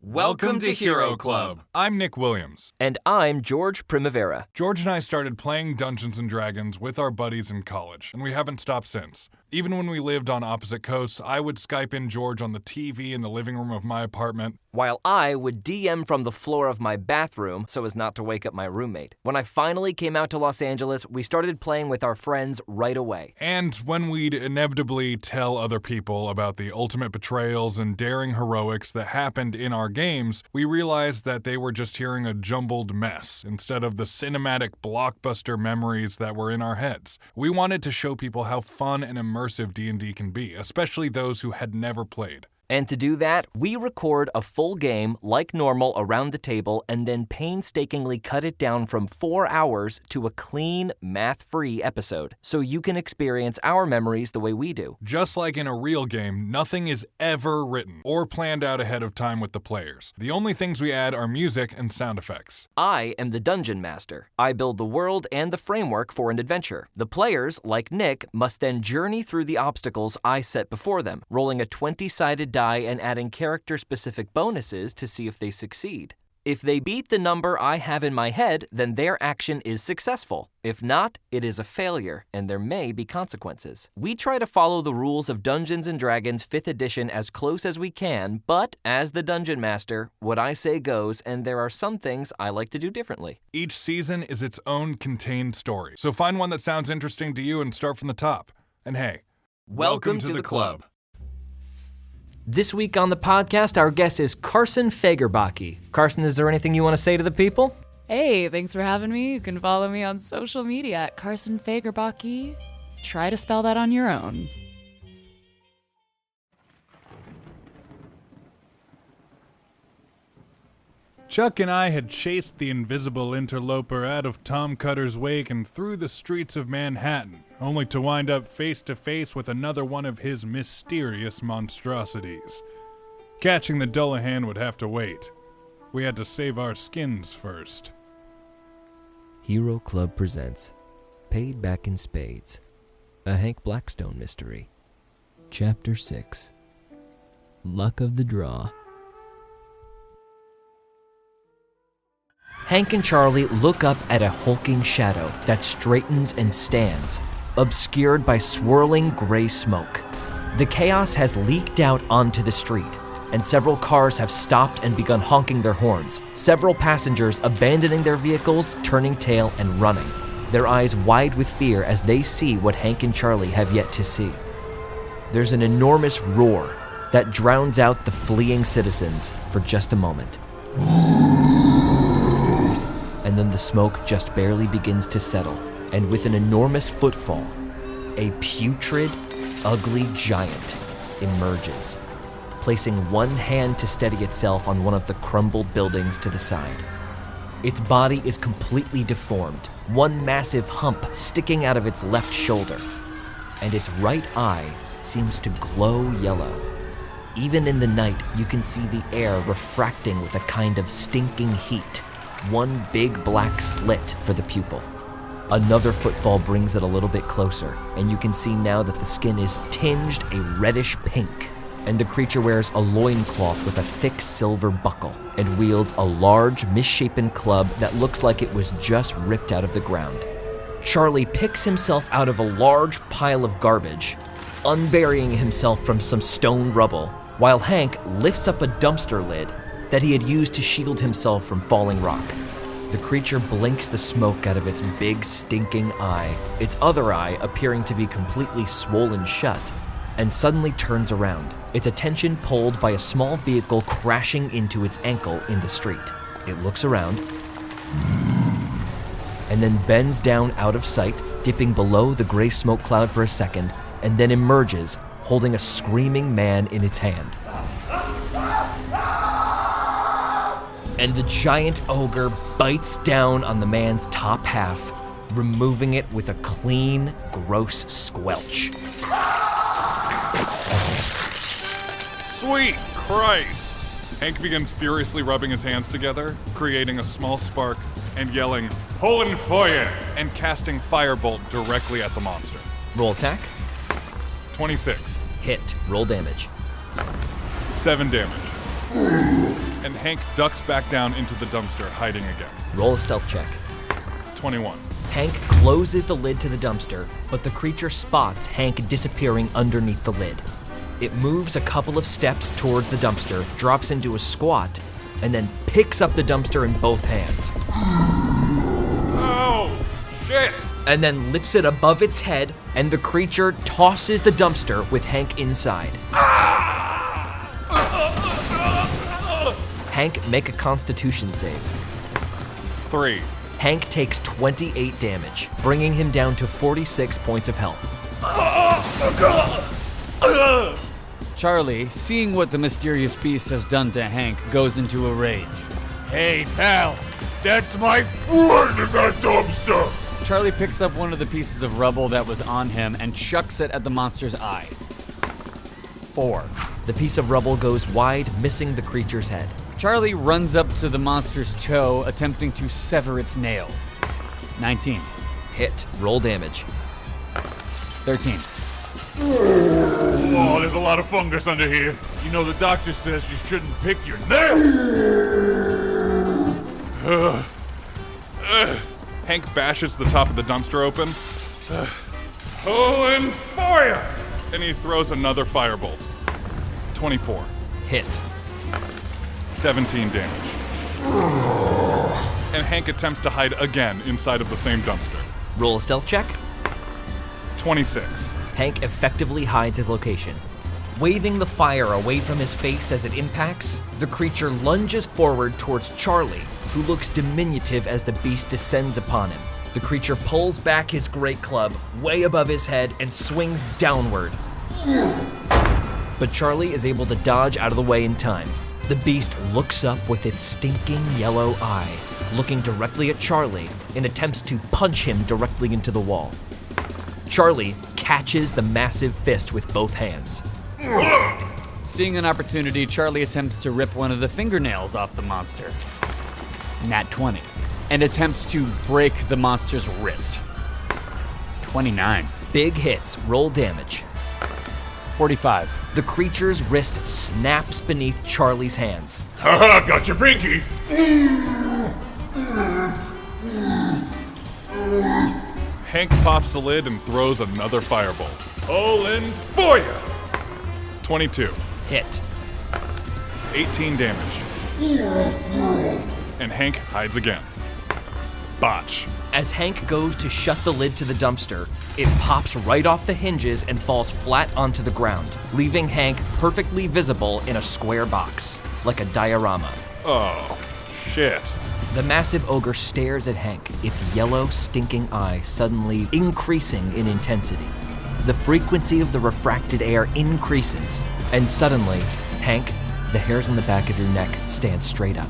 Welcome to Hero Club. I'm Nick Williams. And I'm George Primavera. George and I started playing Dungeons & Dragons with our buddies in college, and we haven't stopped since. Even when we lived on opposite coasts, I would Skype in George on the TV in the living room of my apartment, while I would DM from the floor of my bathroom so as not to wake up my roommate. When I finally came out to Los Angeles, we started playing with our friends right away. And when we'd inevitably tell other people about the ultimate betrayals and daring heroics that happened in our games, we realized that they were just hearing a jumbled mess instead of the cinematic blockbuster memories that were in our heads. We wanted to show people how fun and immersive D&D can be, especially those who had never played. And to do that, we record a full game like normal around the table and then painstakingly cut it down from 4 hours to a clean, math-free episode, so you can experience our memories the way we do. Just like in a real game, nothing is ever written or planned out ahead of time with the players. The only things we add are music and sound effects. I am the Dungeon Master. I build the world and the framework for an adventure. The players, like Nick, must then journey through the obstacles I set before them, rolling a 20-sided die and adding character-specific bonuses to see if they succeed. If they beat the number I have in my head, then their action is successful. If not, it is a failure, and there may be consequences. We try to follow the rules of Dungeons & Dragons 5th edition as close as we can, but as the Dungeon Master, what I say goes, and there are some things I like to do differently. Each season is its own contained story, so find one that sounds interesting to you and start from the top. And hey, welcome to the club. This week on the podcast, our guest is Carson Fagerbakke. Carson, is there anything you want to say to the people? Hey, thanks for having me. You can follow me on social media at Carson Fagerbakke. Try to spell that on your own. Chuck and I had chased the invisible interloper out of Tom Cutter's wake and through the streets of Manhattan, only to wind up face to face with another one of his mysterious monstrosities. Catching the Dullahan would have to wait. We had to save our skins first. Hero Club presents Paid Back in Spades, a Hank Blackstone mystery. Chapter 6, Luck of the Draw. Hank and Charlie look up at a hulking shadow that straightens and stands, obscured by swirling gray smoke. The chaos has leaked out onto the street, and several cars have stopped and begun honking their horns, several passengers abandoning their vehicles, turning tail and running, their eyes wide with fear as they see what Hank and Charlie have yet to see. There's an enormous roar that drowns out the fleeing citizens for just a moment. And then the smoke just barely begins to settle, and with an enormous footfall, a putrid, ugly giant emerges, placing one hand to steady itself on one of the crumbled buildings to the side. Its body is completely deformed, one massive hump sticking out of its left shoulder, and its right eye seems to glow yellow. Even in the night, you can see the air refracting with a kind of stinking heat. One big black slit for the pupil. Another footfall brings it a little bit closer, and you can see now that the skin is tinged a reddish pink, and the creature wears a loincloth with a thick silver buckle and wields a large, misshapen club that looks like it was just ripped out of the ground. Charlie picks himself out of a large pile of garbage, unburying himself from some stone rubble, while Hank lifts up a dumpster lid that he had used to shield himself from falling rock. The creature blinks the smoke out of its big, stinking eye, its other eye appearing to be completely swollen shut, and suddenly turns around, its attention pulled by a small vehicle crashing into its ankle in the street. It looks around, and then bends down out of sight, dipping below the gray smoke cloud for a second, and then emerges, holding a screaming man in its hand. And the giant ogre bites down on the man's top half, removing it with a clean, gross squelch. Sweet Christ! Hank begins furiously rubbing his hands together, creating a small spark, and yelling, "Holen Feuer!" and casting Firebolt directly at the monster. Roll attack. 26. Hit. Roll damage. 7 damage. and Hank ducks back down into the dumpster, hiding again. Roll a stealth check. 21. Hank closes the lid to the dumpster, but the creature spots Hank disappearing underneath the lid. It moves a couple of steps towards the dumpster, drops into a squat, and then picks up the dumpster in both hands. Oh, shit! And then lifts it above its head, and the creature tosses the dumpster with Hank inside. Hank, make a Constitution save. 3. Hank takes 28 damage, bringing him down to 46 points of health. Charlie, seeing what the mysterious beast has done to Hank, goes into a rage. Hey, pal, that's my friend in that dumpster! Charlie picks up one of the pieces of rubble that was on him and chucks it at the monster's eye. 4. The piece of rubble goes wide, missing the creature's head. Charlie runs up to the monster's toe, attempting to sever its nail. 19. Hit. Roll damage. 13. Oh, there's a lot of fungus under here. You know, the doctor says you shouldn't pick your nails. Hank bashes the top of the dumpster open. Pulling fire! And he throws another firebolt. 24. Hit. 17 damage. And Hank attempts to hide again inside of the same dumpster. Roll a stealth check. 26. Hank effectively hides his location. Waving the fire away from his face as it impacts, the creature lunges forward towards Charlie, who looks diminutive as the beast descends upon him. The creature pulls back his great club way above his head and swings downward. But Charlie is able to dodge out of the way in time. The beast looks up with its stinking yellow eye, looking directly at Charlie and attempts to punch him directly into the wall. Charlie catches the massive fist with both hands. Seeing an opportunity, Charlie attempts to rip one of the fingernails off the monster. Nat 20. And attempts to break the monster's wrist. 29. Big hits. Roll damage. 45. The creature's wrist snaps beneath Charlie's hands. Haha, got your binky! Hank pops the lid and throws another firebolt. Pulling fire! 22. Hit. 18 damage. And Hank hides again. Botch. As Hank goes to shut the lid to the dumpster, it pops right off the hinges and falls flat onto the ground, leaving Hank perfectly visible in a square box, like a diorama. Oh, shit. The massive ogre stares at Hank, its yellow, stinking eye suddenly increasing in intensity. The frequency of the refracted air increases, and suddenly, Hank, the hairs on the back of your neck stand straight up.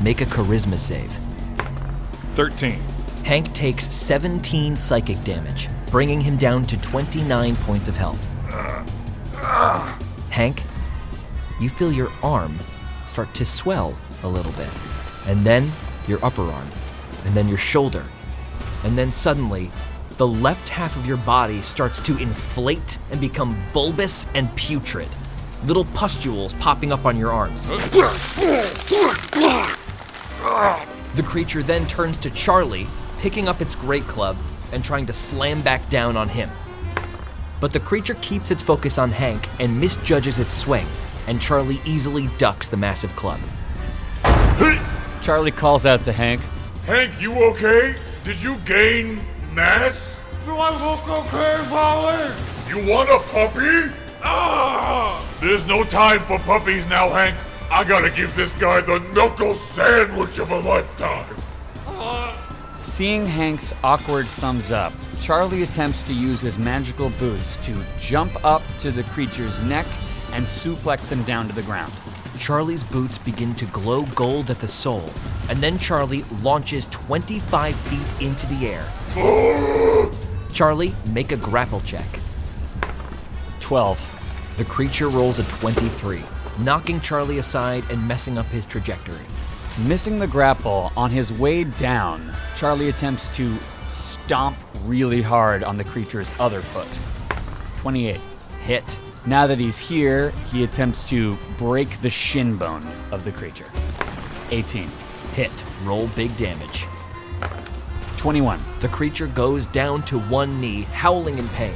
Make a charisma save. 13. Hank takes 17 psychic damage, bringing him down to 29 points of health. Hank, you feel your arm start to swell a little bit, and then your upper arm, and then your shoulder, and then suddenly, the left half of your body starts to inflate and become bulbous and putrid. Little pustules popping up on your arms. The creature then turns to Charlie, picking up its great club and trying to slam back down on him. But the creature keeps its focus on Hank and misjudges its swing, and Charlie easily ducks the massive club. Charlie calls out to Hank. Hank, you okay? Did you gain mass? Do I look okay, Polly? You want a puppy? There's no time for puppies now, Hank. I gotta give this guy the knuckle sandwich of a lifetime. Seeing Hank's awkward thumbs up, Charlie attempts to use his magical boots to jump up to the creature's neck and suplex him down to the ground. Charlie's boots begin to glow gold at the sole, and then Charlie launches 25 feet into the air. Charlie, make a grapple check. 12. The creature rolls a 23, knocking Charlie aside and messing up his trajectory. Missing the grapple, on his way down, Charlie attempts to stomp really hard on the creature's other foot. 28. Hit. Now that he's here, he attempts to break the shin bone of the creature. 18. Hit. Roll big damage. 21. The creature goes down to one knee, howling in pain.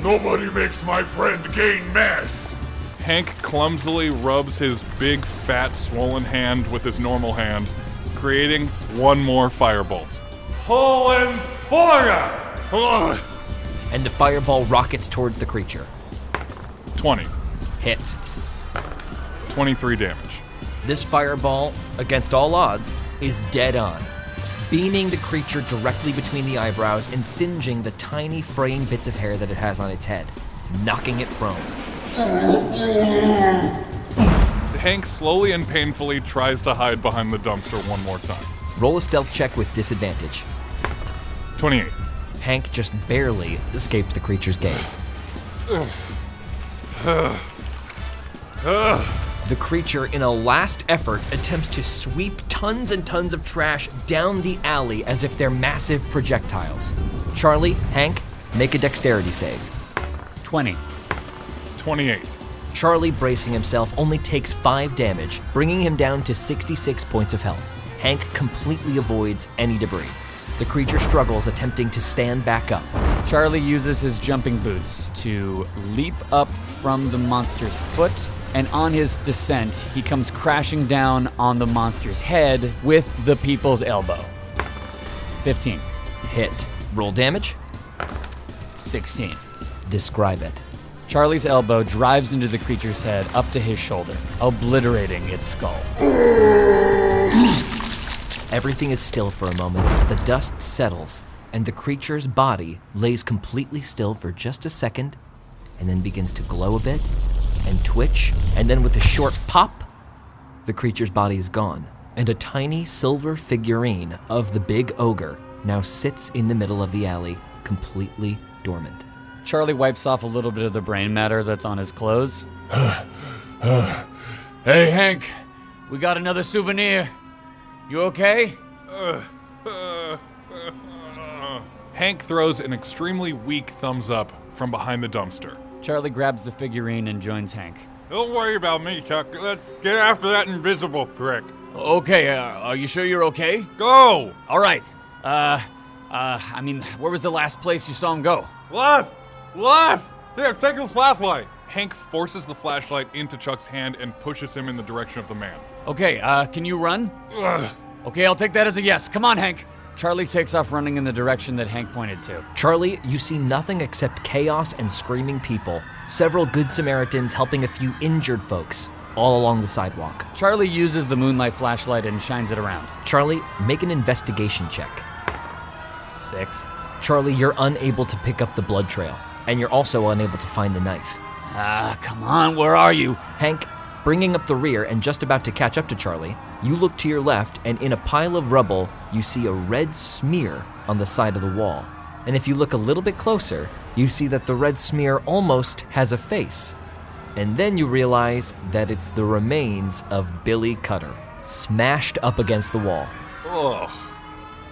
Nobody makes my friend gain mass. Hank clumsily rubs his big, fat, swollen hand with his normal hand, creating one more firebolt. Pulling fire! And the fireball rockets towards the creature. 20. Hit. 23 damage. This fireball, against all odds, is dead on, beaming the creature directly between the eyebrows and singeing the tiny fraying bits of hair that it has on its head, knocking it prone. Hank slowly and painfully tries to hide behind the dumpster one more time. Roll a stealth check with disadvantage. 28. Hank just barely escapes the creature's gaze. The creature, in a last effort, attempts to sweep tons and tons of trash down the alley as if they're massive projectiles. Charlie, Hank, make a dexterity save. 20. 28. Charlie, bracing himself, only takes 5 damage, bringing him down to 66 points of health. Hank completely avoids any debris. The creature struggles, attempting to stand back up. Charlie uses his jumping boots to leap up from the monster's foot, and on his descent, he comes crashing down on the monster's head with the people's elbow. 15. Hit. Roll damage. 16. Describe it. Charlie's elbow drives into the creature's head up to his shoulder, obliterating its skull. Everything is still for a moment. The dust settles, and the creature's body lays completely still for just a second, and then begins to glow a bit, and twitch, and then with a short pop, the creature's body is gone, and a tiny silver figurine of the big ogre now sits in the middle of the alley, completely dormant. Charlie wipes off a little bit of the brain matter that's on his clothes. Hey, Hank, we got another souvenir. You okay? Hank throws an extremely weak thumbs up from behind the dumpster. Charlie grabs the figurine and joins Hank. Don't worry about me, Chuck. Let's get after that invisible prick. Okay, are you sure you're okay? Go! All right. Where was the last place you saw him go? Left! Here, take the flashlight. Hank forces the flashlight into Chuck's hand and pushes him in the direction of the man. Okay, can you run? Okay, I'll take that as a yes. Come on, Hank. Charlie takes off running in the direction that Hank pointed to. Charlie, you see nothing except chaos and screaming people. Several good Samaritans helping a few injured folks, all along the sidewalk. Charlie uses the moonlight flashlight and shines it around. Charlie, make an investigation check. 6. Charlie, you're unable to pick up the blood trail, and you're also unable to find the knife. Come on, where are you? Hank, bringing up the rear and just about to catch up to Charlie, you look to your left, and in a pile of rubble, you see a red smear on the side of the wall. And if you look a little bit closer, you see that the red smear almost has a face. And then you realize that it's the remains of Billy Cutter, smashed up against the wall. Ugh.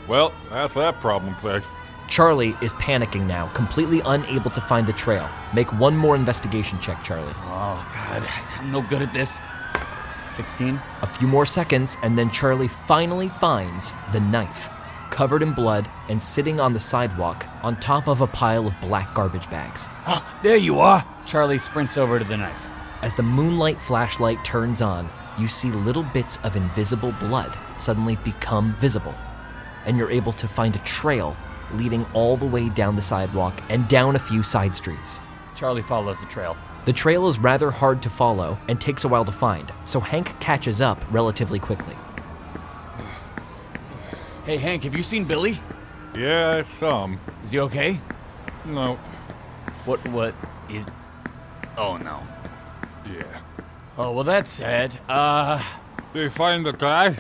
Well, that's that problem fixed. Charlie is panicking now, completely unable to find the trail. Make one more investigation check, Charlie. Oh, God, I'm no good at this. 16. A few more seconds, and then Charlie finally finds the knife, covered in blood and sitting on the sidewalk on top of a pile of black garbage bags. There you are. Charlie sprints over to the knife. As the moonlight flashlight turns on, you see little bits of invisible blood suddenly become visible, and you're able to find a trail leading all the way down the sidewalk and down a few side streets. Charlie follows the trail. The trail is rather hard to follow and takes a while to find, so Hank catches up relatively quickly. Hey, Hank, have you seen Billy? Yeah, some. Is he okay? No. What is... Oh, no. Yeah. Oh, well, that's sad. Did you find the guy?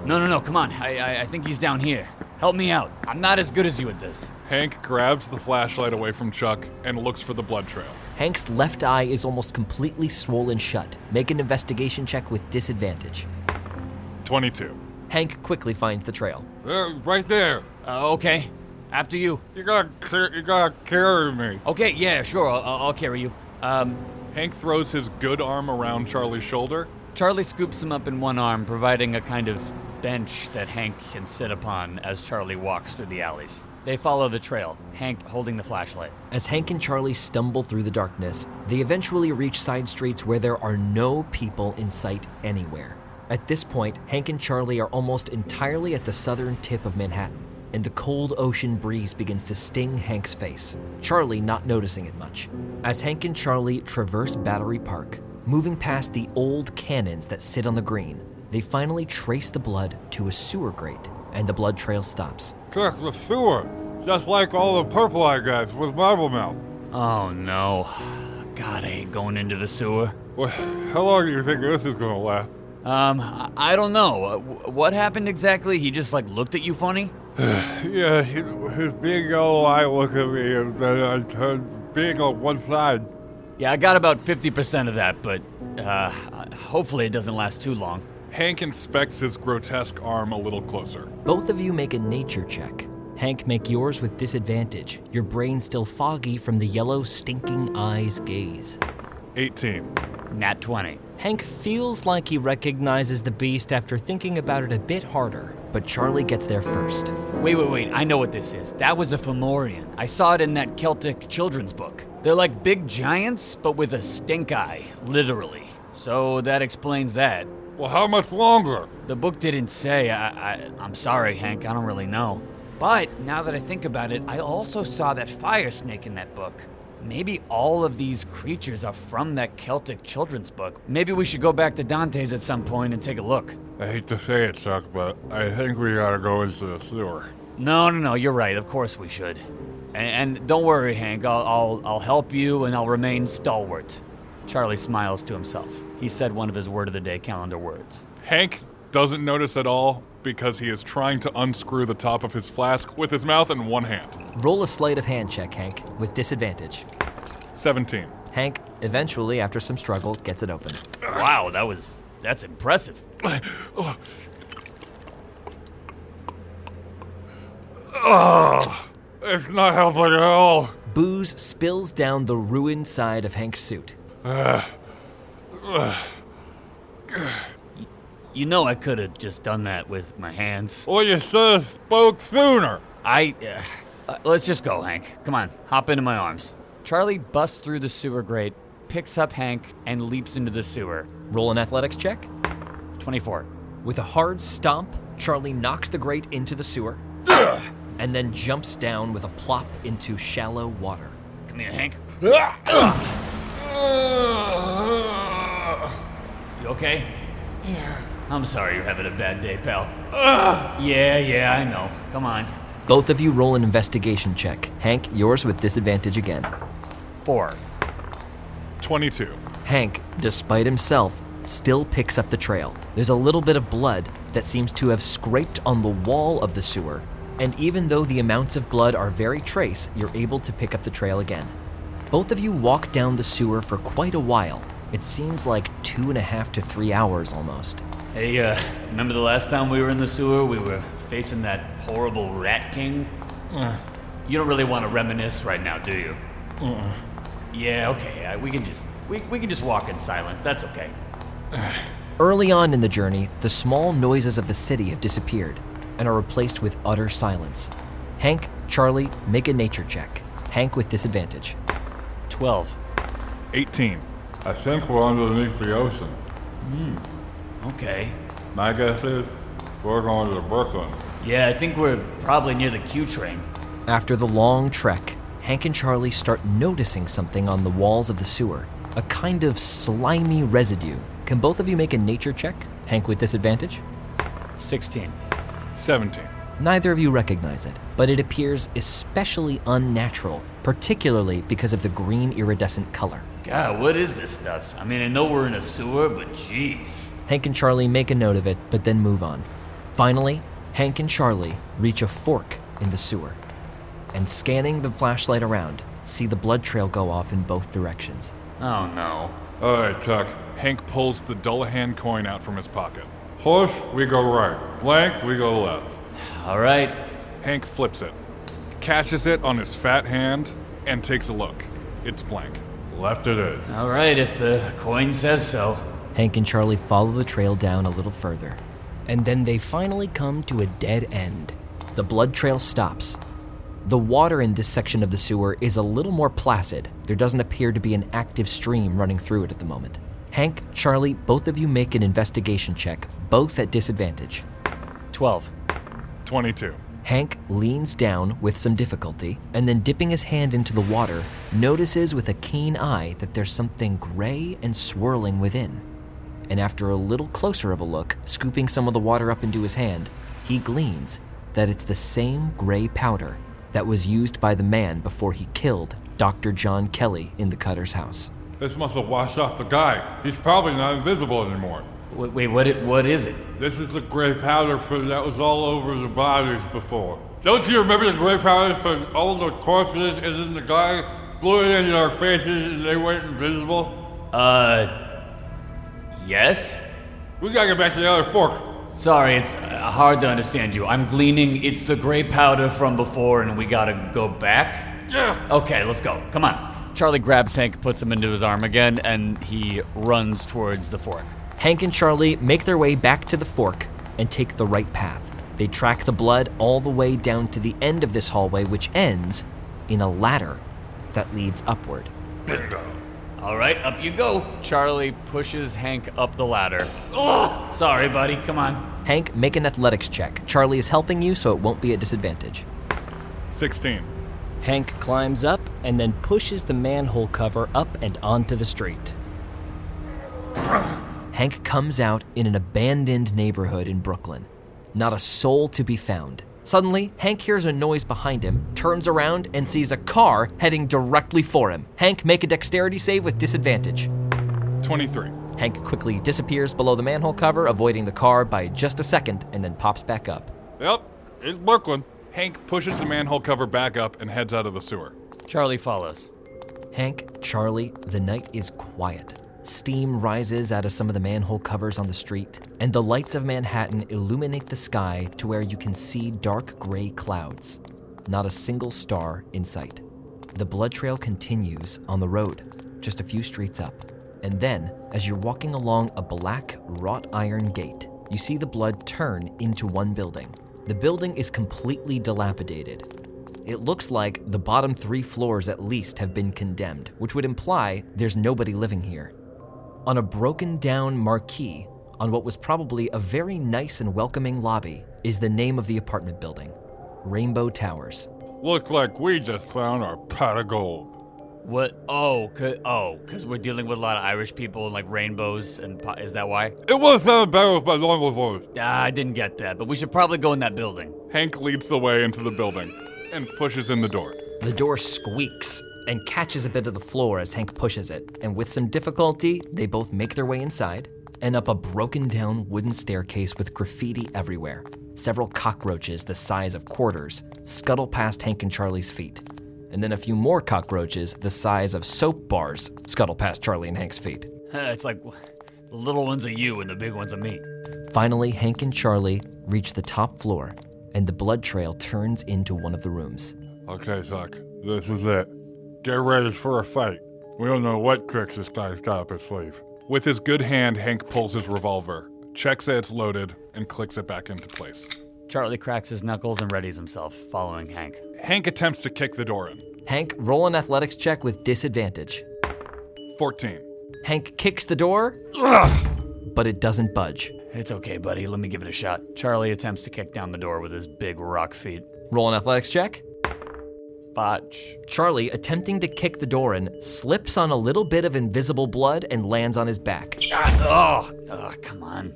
No, come on. I think he's down here. Help me out. I'm not as good as you at this. Hank grabs the flashlight away from Chuck and looks for the blood trail. Hank's left eye is almost completely swollen shut. Make an investigation check with disadvantage. 22. Hank quickly finds the trail. Right there. Okay. After you. You gotta carry me. Okay, yeah, sure. I'll carry you. Hank throws his good arm around Charlie's shoulder. Charlie scoops him up in one arm, providing a kind of bench that Hank can sit upon as Charlie walks through the alleys. They follow the trail, Hank holding the flashlight. As Hank and Charlie stumble through the darkness, they eventually reach side streets where there are no people in sight anywhere. At this point, Hank and Charlie are almost entirely at the southern tip of Manhattan, and the cold ocean breeze begins to sting Hank's face, Charlie not noticing it much. As Hank and Charlie traverse Battery Park, moving past the old cannons that sit on the green, they finally trace the blood to a sewer grate, and the blood trail stops. Check the sewer, just like all the Purple Eye guys with Marble Mouth. Oh no. God, I hate going into the sewer. Well, how long do you think this is gonna last? I don't know. What happened exactly? He just looked at you funny? Yeah, his big yellow eye looked at me and then I turned big on one side. Yeah, I got about 50% of that, but hopefully it doesn't last too long. Hank inspects his grotesque arm a little closer. Both of you make a nature check. Hank, make yours with disadvantage, your brain still foggy from the yellow, stinking eyes' gaze. 18. Nat 20. Hank feels like he recognizes the beast after thinking about it a bit harder, but Charlie gets there first. Wait, I know what this is. That was a Fomorian. I saw it in that Celtic children's book. They're like big giants, but with a stink eye, literally. So that explains that. Well, how much longer? The book didn't say. I'm sorry, Hank, I don't really know. But now that I think about it, I also saw that fire snake in that book. Maybe all of these creatures are from that Celtic children's book. Maybe we should go back to Dante's at some point and take a look. I hate to say it, Chuck, but I think we gotta go into the sewer. No, you're right. Of course we should. And don't worry, Hank. I'll help you, and I'll remain stalwart. Charlie smiles to himself. He said one of his word of the day calendar words. Hank doesn't notice at all because he is trying to unscrew the top of his flask with his mouth in one hand. Roll a sleight of hand check, Hank, with disadvantage. 17. Hank, eventually, after some struggle, gets it open. Wow, that's impressive. It's not helping at all. Booze spills down the ruined side of Hank's suit. You know I could have just done that with my hands. Well, you should have spoke sooner. Let's just go, Hank. Come on, hop into my arms. Charlie busts through the sewer grate, picks up Hank, and leaps into the sewer. Roll an athletics check. 24. With a hard stomp, Charlie knocks the grate into the sewer, and then jumps down with a plop into shallow water. Come here, Hank. You okay? Yeah. I'm sorry you're having a bad day, pal. Yeah, I know. Come on. Both of you roll an investigation check. Hank, yours with disadvantage again. 4. 22. Hank, despite himself, still picks up the trail. There's a little bit of blood that seems to have scraped on the wall of the sewer, and even though the amounts of blood are very trace, you're able to pick up the trail again. Both of you walk down the sewer for quite a while. It seems like 2.5 to 3 hours almost. Hey, remember the last time we were in the sewer? We were facing that horrible rat king? You don't really want to reminisce right now, do you? Yeah, okay. We can just walk in silence. That's okay. Early on in the journey, the small noises of the city have disappeared and are replaced with utter silence. Hank, Charlie, make a nature check. Hank with disadvantage. 12. 18. I think we're underneath the ocean. Okay. My guess is we're going to Brooklyn. Yeah, I think we're probably near the Q train. After the long trek, Hank and Charlie start noticing something on the walls of the sewer, a kind of slimy residue. Can both of you make a nature check? Hank with disadvantage? 16. 17. Neither of you recognize it, but it appears especially unnatural, particularly because of the green iridescent color. God, what is this stuff? I mean, I know we're in a sewer, but jeez. Hank and Charlie make a note of it, but then move on. Finally, Hank and Charlie reach a fork in the sewer, and scanning the flashlight around, see the blood trail go off in both directions. Oh no. All right, Chuck. Hank pulls the Dullahan coin out from his pocket. Horse, we go right. Blank, we go left. All right. Hank flips it, catches it on his fat hand, and takes a look. It's blank. Left it is. All right, if the coin says so. Hank and Charlie follow the trail down a little further, and then they finally come to a dead end. The blood trail stops. The water in this section of the sewer is a little more placid. There doesn't appear to be an active stream running through it at the moment. Hank, Charlie, both of you make an investigation check, both at disadvantage. 12. 22. Hank leans down with some difficulty, and then dipping his hand into the water, notices with a keen eye that there's something gray and swirling within. And after a little closer of a look, scooping some of the water up into his hand, he gleans that it's the same gray powder that was used by the man before he killed Dr. John Kelly in the Cutter's house. This must have washed off the guy. He's probably not invisible anymore. Wait, what is it? This is the gray powder that was all over the bodies before. Don't you remember the gray powder from all the corpses and then the guy blew it in our faces and they went invisible? Yes? We gotta get back to the other fork. Sorry, it's hard to understand you. I'm gleaning it's the gray powder from before and we gotta go back? Yeah. Okay, let's go. Come on. Charlie grabs Hank, puts him into his arm again, and he runs towards the fork. Hank and Charlie make their way back to the fork and take the right path. They track the blood all the way down to the end of this hallway, which ends in a ladder that leads upward. Bingo. All right, up you go. Charlie pushes Hank up the ladder. Oh, sorry, buddy. Come on. Hank, make an athletics check. Charlie is helping you, so it won't be a disadvantage. 16. Hank climbs up and then pushes the manhole cover up and onto the street. Hank comes out in an abandoned neighborhood in Brooklyn. Not a soul to be found. Suddenly, Hank hears a noise behind him, turns around, and sees a car heading directly for him. Hank, make a dexterity save with disadvantage. 23. Hank quickly disappears below the manhole cover, avoiding the car by just a second, and then pops back up. Yep, it's Brooklyn. Hank pushes the manhole cover back up and heads out of the sewer. Charlie follows. Hank, Charlie, the night is quiet. Steam rises out of some of the manhole covers on the street, and the lights of Manhattan illuminate the sky to where you can see dark gray clouds. Not a single star in sight. The blood trail continues on the road, just a few streets up. And then, as you're walking along a black wrought iron gate, you see the blood turn into one building. The building is completely dilapidated. It looks like the bottom 3 floors at least have been condemned, which would imply there's nobody living here. On a broken down marquee, on what was probably a very nice and welcoming lobby, is the name of the apartment building, Rainbow Towers. Looks like we just found our pot of gold. What? Because we're dealing with a lot of Irish people and like rainbows, and is that why? It would have sounded better with my normal voice. I didn't get that, but we should probably go in that building. Hank leads the way into the building and pushes in the door. The door squeaks and catches a bit of the floor as Hank pushes it, and with some difficulty, they both make their way inside and up a broken down wooden staircase with graffiti everywhere. Several cockroaches the size of quarters scuttle past Hank and Charlie's feet, and then a few more cockroaches the size of soap bars scuttle past Charlie and Hank's feet. It's like the little ones are you and the big ones are me. Finally, Hank and Charlie reach the top floor, and the blood trail turns into one of the rooms. Okay, Zuck, this is it. Get ready for a fight. We don't know what tricks this guy's got up his sleeve. With his good hand, Hank pulls his revolver, checks that it's loaded, and clicks it back into place. Charlie cracks his knuckles and readies himself, following Hank. Hank attempts to kick the door in. Hank, roll an athletics check with disadvantage. 14. Hank kicks the door, but it doesn't budge. It's okay, buddy. Let me give it a shot. Charlie attempts to kick down the door with his big rock feet. Roll an athletics check. Botch. Charlie, attempting to kick the door in, slips on a little bit of invisible blood and lands on his back. Come on.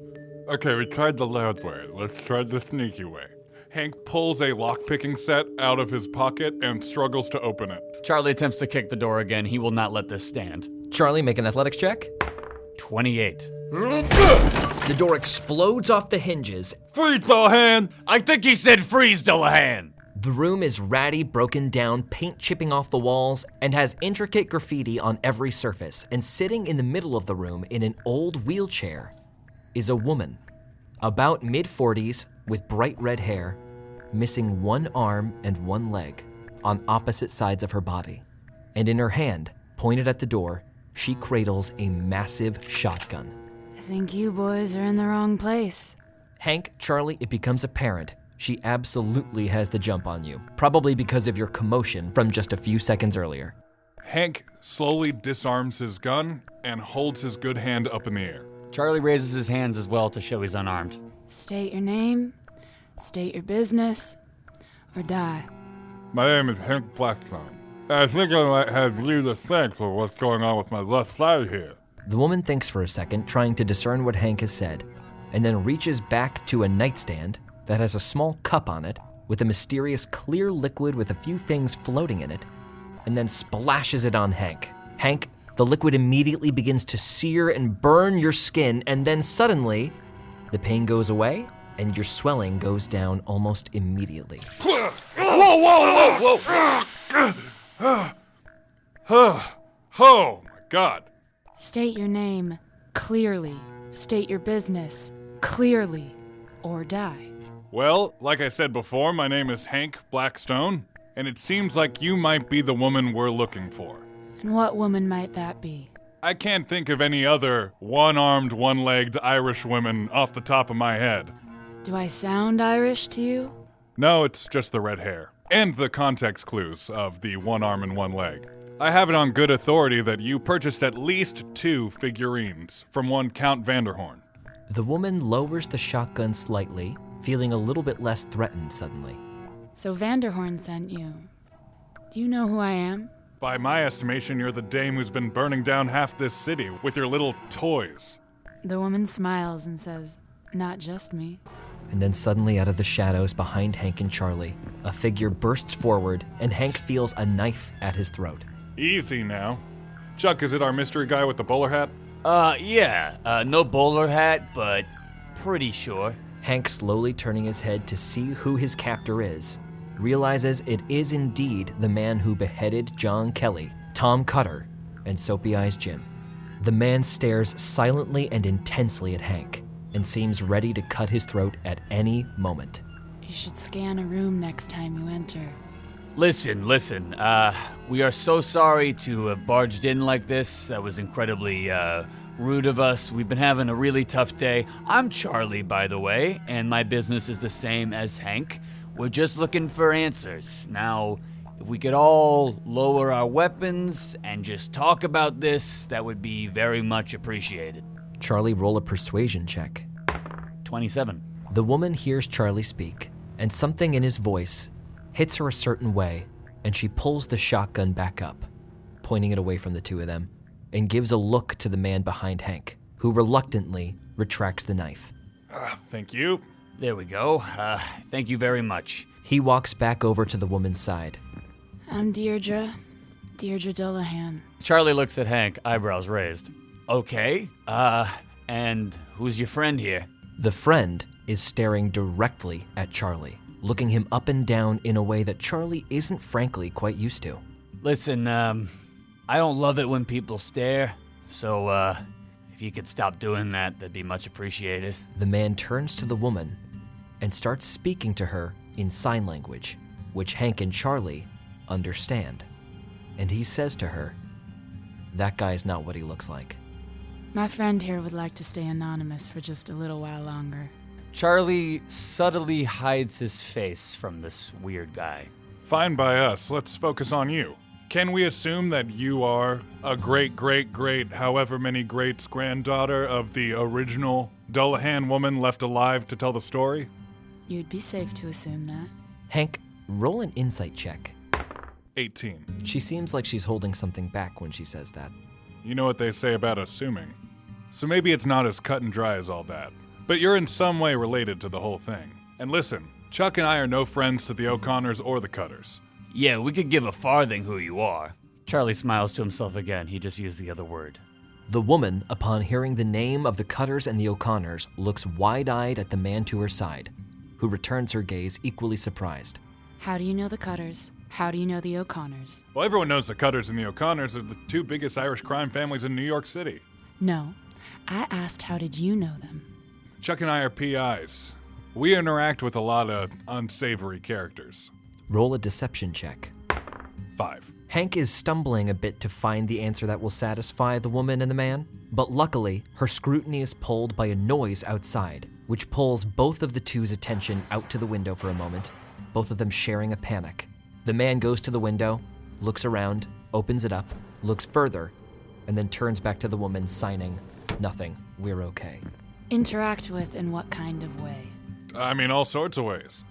Okay, we tried the loud way. Let's try the sneaky way. Hank pulls a lockpicking set out of his pocket and struggles to open it. Charlie attempts to kick the door again. He will not let this stand. Charlie, make an athletics check. 28. The door explodes off the hinges. Freeze, Dullahan! I think he said freeze, Dullahan! The room is ratty, broken down, paint chipping off the walls, and has intricate graffiti on every surface. And sitting in the middle of the room in an old wheelchair is a woman, about mid-40s, with bright red hair, missing one arm and one leg on opposite sides of her body. And in her hand, Pointed at the door, she cradles a massive shotgun. I think you boys are in the wrong place. Hank, Charlie, it becomes apparent she absolutely has the jump on you, probably because of your commotion from just a few seconds earlier. Hank slowly disarms his gun and holds his good hand up in the air. Charlie raises his hands as well to show he's unarmed. State your name, state your business, or die. My name is Hank Blackstone. I think I might have you to thank for what's going on with my left side here. The woman thinks for a second, trying to discern what Hank has said, and then reaches back to a nightstand that has a small cup on it with a mysterious clear liquid with a few things floating in it, and then splashes it on Hank. Hank, the liquid immediately begins to sear and burn your skin, and then suddenly, the pain goes away, and your swelling goes down almost immediately. Whoa, whoa, whoa, whoa! Oh, my God. State your name clearly. State your business clearly, or die. Well, like I said before, my name is Hank Blackstone, and it seems like you might be the woman we're looking for. And what woman might that be? I can't think of any other one-armed, one-legged Irish women off the top of my head. Do I sound Irish to you? No, it's just the red hair. And the context clues of the one arm and one leg. I have it on good authority that you purchased at least 2 figurines from one Count Vanderhorn. The woman lowers the shotgun slightly, feeling a little bit less threatened suddenly. So Vanderhorn sent you. Do you know who I am? By my estimation, you're the dame who's been burning down half this city with your little toys. The woman smiles and says, not just me. And then suddenly out of the shadows behind Hank and Charlie, a figure bursts forward and Hank feels a knife at his throat. Easy now. Chuck, is it our mystery guy with the bowler hat? Yeah. No bowler hat, but pretty sure. Hank, slowly turning his head to see who his captor is, realizes it is indeed the man who beheaded John Kelly, Tom Cutter, and Soapy Eyes Jim. The man stares silently and intensely at Hank and seems ready to cut his throat at any moment. You should scan a room next time you enter. Listen. We are so sorry to have barged in like this. That was incredibly rude of us. We've been having a really tough day. I'm Charlie, by the way, and my business is the same as Hank. We're just looking for answers. Now, if we could all lower our weapons and just talk about this, that would be very much appreciated. Charlie, roll a persuasion check. 27. The woman hears Charlie speak, and something in his voice hits her a certain way, and she pulls the shotgun back up, pointing it away from the two of them, and gives a look to the man behind Hank, who reluctantly retracts the knife. Thank you. There we go. Thank you very much. He walks back over to the woman's side. I'm Deirdre Dullahan. Charlie looks at Hank, eyebrows raised. Okay, and who's your friend here? The friend is staring directly at Charlie, looking him up and down in a way that Charlie isn't frankly quite used to. Listen, I don't love it when people stare, so, if you could stop doing that, that'd be much appreciated. The man turns to the woman and starts speaking to her in sign language, which Hank and Charlie understand. And he says to her, "That guy's not what he looks like." My friend here would like to stay anonymous for just a little while longer. Charlie subtly hides his face from this weird guy. Fine by us. Let's focus on you. Can we assume that you are a great, however many greats granddaughter of the original Dullahan woman left alive to tell the story? You'd be safe to assume that. Hank, roll an insight check. 18. She seems like she's holding something back when she says that. You know what they say about assuming. So maybe it's not as cut and dry as all that. But you're in some way related to the whole thing. And listen, Chuck and I are no friends to the O'Connors or the Cutters. Yeah, we could give a farthing who you are. Charlie smiles to himself again. He just used the other word. The woman, upon hearing the name of the Cutters and the O'Connors, looks wide-eyed at the man to her side, who returns her gaze equally surprised. How do you know the Cutters? How do you know the O'Connors? Well, everyone knows the Cutters and the O'Connors are the 2 biggest Irish crime families in New York City. No, I asked how did you know them? Chuck and I are PIs. We interact with a lot of unsavory characters. Roll a deception check. 5. Hank is stumbling a bit to find the answer that will satisfy the woman and the man, but luckily, her scrutiny is pulled by a noise outside, which pulls both of the two's attention out to the window for a moment, both of them sharing a panic. The man goes to the window, looks around, opens it up, looks further, and then turns back to the woman, signing, "Nothing, we're okay." Interact with in what kind of way? I mean, all sorts of ways.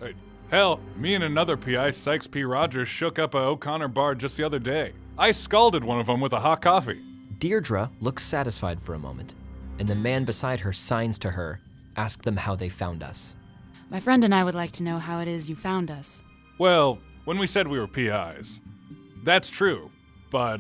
Hell, me and another PI, Sykes P. Rogers, shook up a O'Connor bar just the other day. I scalded one of them with a hot coffee. Deirdre looks satisfied for a moment, and the man beside her signs to her, ask them how they found us. My friend and I would like to know how it is you found us. Well, when we said we were PIs, that's true, but,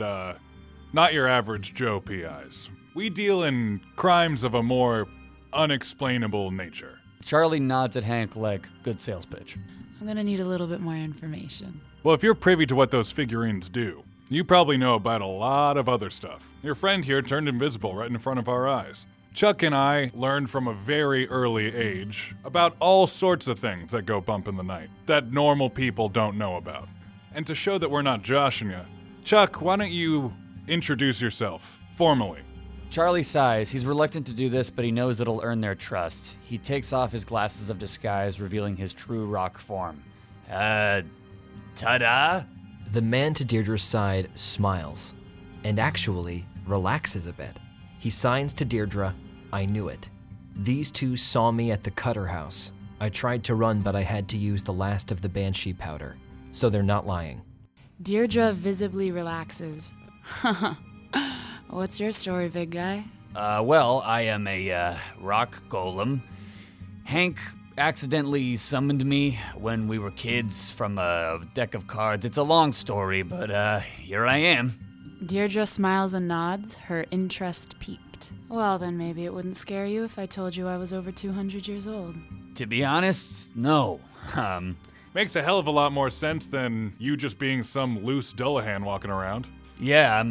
not your average Joe PIs. We deal in crimes of a more unexplainable nature. Charlie nods at Hank like good sales pitch. I'm gonna need a little bit more information. Well, if you're privy to what those figurines do, you probably know about a lot of other stuff. Your friend here turned invisible right in front of our eyes. Chuck and I learned from a very early age about all sorts of things that go bump in the night that normal people don't know about. And to show that we're not joshing you, Chuck, why don't you introduce yourself formally? Charlie sighs. He's reluctant to do this, but he knows it'll earn their trust. He takes off his glasses of disguise, revealing his true rock form. Ta-da? The man to Deirdre's side smiles, and actually relaxes a bit. He signs to Deirdre, "I knew it. These two saw me at the Cutter House. I tried to run, but I had to use the last of the Banshee powder, so they're not lying." Deirdre visibly relaxes. What's your story, big guy? Well, I am a rock golem. Hank accidentally summoned me when we were kids from a deck of cards. It's a long story, but here I am. Deirdre smiles and nods, her interest piqued. Well, then maybe it wouldn't scare you if I told you I was over 200 years old. To be honest, no. Makes a hell of a lot more sense than you just being some loose Dullahan walking around. Yeah,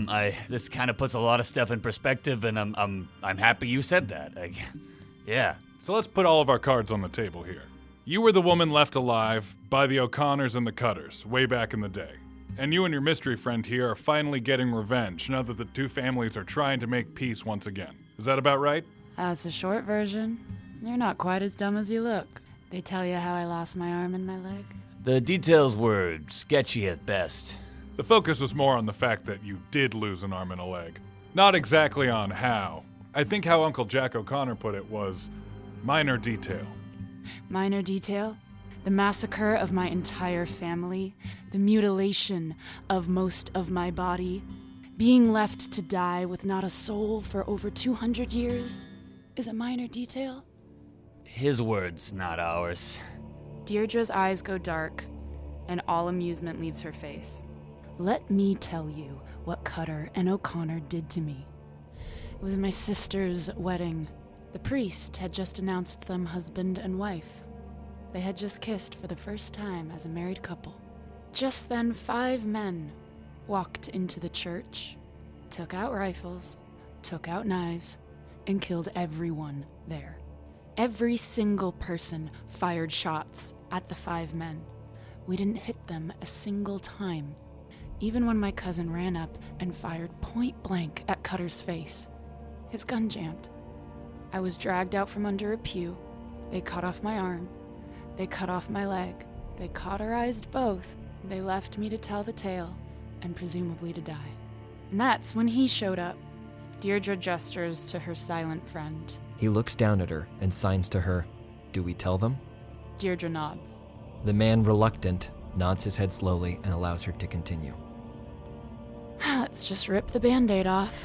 this kind of puts a lot of stuff in perspective, and I'm happy you said that. Yeah. So let's put all of our cards on the table here. You were the woman left alive by the O'Connors and the Cutters way back in the day. And you and your mystery friend here are finally getting revenge now that the two families are trying to make peace once again. Is that about right? That's a short version. You're not quite as dumb as you look. They tell you how I lost my arm and my leg? The details were sketchy at best. The focus was more on the fact that you did lose an arm and a leg. Not exactly on how. I think how Uncle Jack O'Connor put it was minor detail. Minor detail? The massacre of my entire family, the mutilation of most of my body, being left to die with not a soul for over 200 years, is a minor detail? His words, not ours. Deirdre's eyes go dark, and all amusement leaves her face. Let me tell you what Cutter and O'Connor did to me. It was my sister's wedding. The priest had just announced them husband and wife. They had just kissed for the first time as a married couple. Just then, 5 men walked into the church, took out rifles, took out knives, and killed everyone there. Every single person fired shots at the 5 men. We didn't hit them a single time. Even when my cousin ran up and fired point blank at Cutter's face, his gun jammed. I was dragged out from under a pew. They cut off my arm. They cut off my leg. They cauterized both. They left me to tell the tale, and presumably to die. And that's when he showed up. Deirdre gestures to her silent friend. He looks down at her and signs to her, "Do we tell them?" Deirdre nods. The man, reluctant, nods his head slowly and allows her to continue. Let's just rip the Band-Aid off.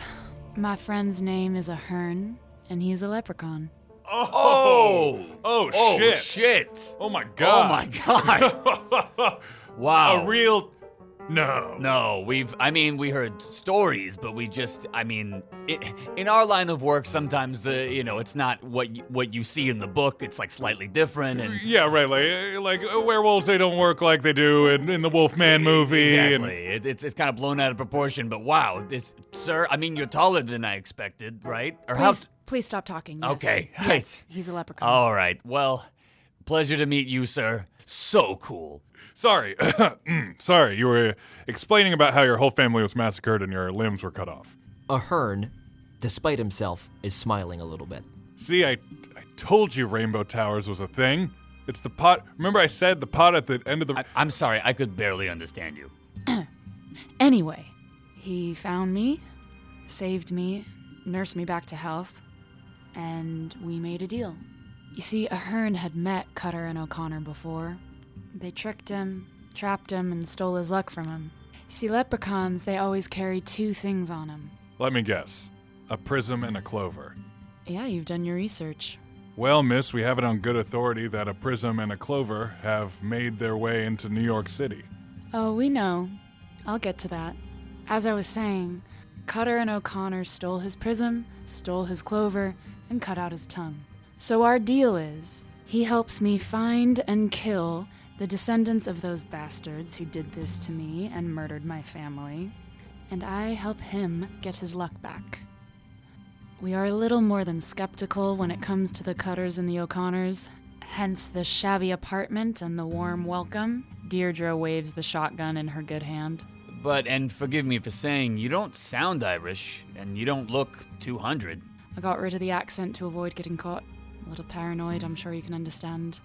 My friend's name is Ahern, and he's a leprechaun. Oh, shit. Shit! Oh my god. Oh my god! Wow. A real... No. We heard stories, but in our line of work, sometimes it's not what you see in the book. It's like slightly different. And Yeah, right. Like werewolves, they don't work like they do in the Wolfman movie. exactly, it's kind of blown out of proportion. But wow, sir, you're taller than I expected, right? Or Please stop talking. Yes. Okay. Yes, he's a leprechaun. All right. Well, Pleasure to meet you, sir. So cool. Sorry. Sorry, you were explaining about how your whole family was massacred and your limbs were cut off. Ahern, despite himself, is smiling a little bit. See, I told you Rainbow Towers was a thing. It's the pot. Remember I said the pot at the end of the... I'm sorry, I could barely understand you. Anyway, he found me, saved me, nursed me back to health, and we made a deal. You see, Ahern had met Cutter and O'Connor before. They tricked him, trapped him, and stole his luck from him. You see, leprechauns, they always carry two things on them. Let me guess. A prism and a clover. Yeah, you've done your research. Well, miss, we have it on good authority that a prism and a clover have made their way into New York City. Oh, we know. I'll get to that. As I was saying, Cutter and O'Connor stole his prism, stole his clover, and cut out his tongue. So our deal is, he helps me find and kill the descendants of those bastards who did this to me and murdered my family, and I help him get his luck back. We are a little more than skeptical when it comes to the Cutters and the O'Connors, hence the shabby apartment and the warm welcome. Deirdre waves the shotgun in her good hand. But, and forgive me for saying, you don't sound Irish, and you don't look 200. I got rid of the accent to avoid getting caught. A little paranoid, I'm sure you can understand.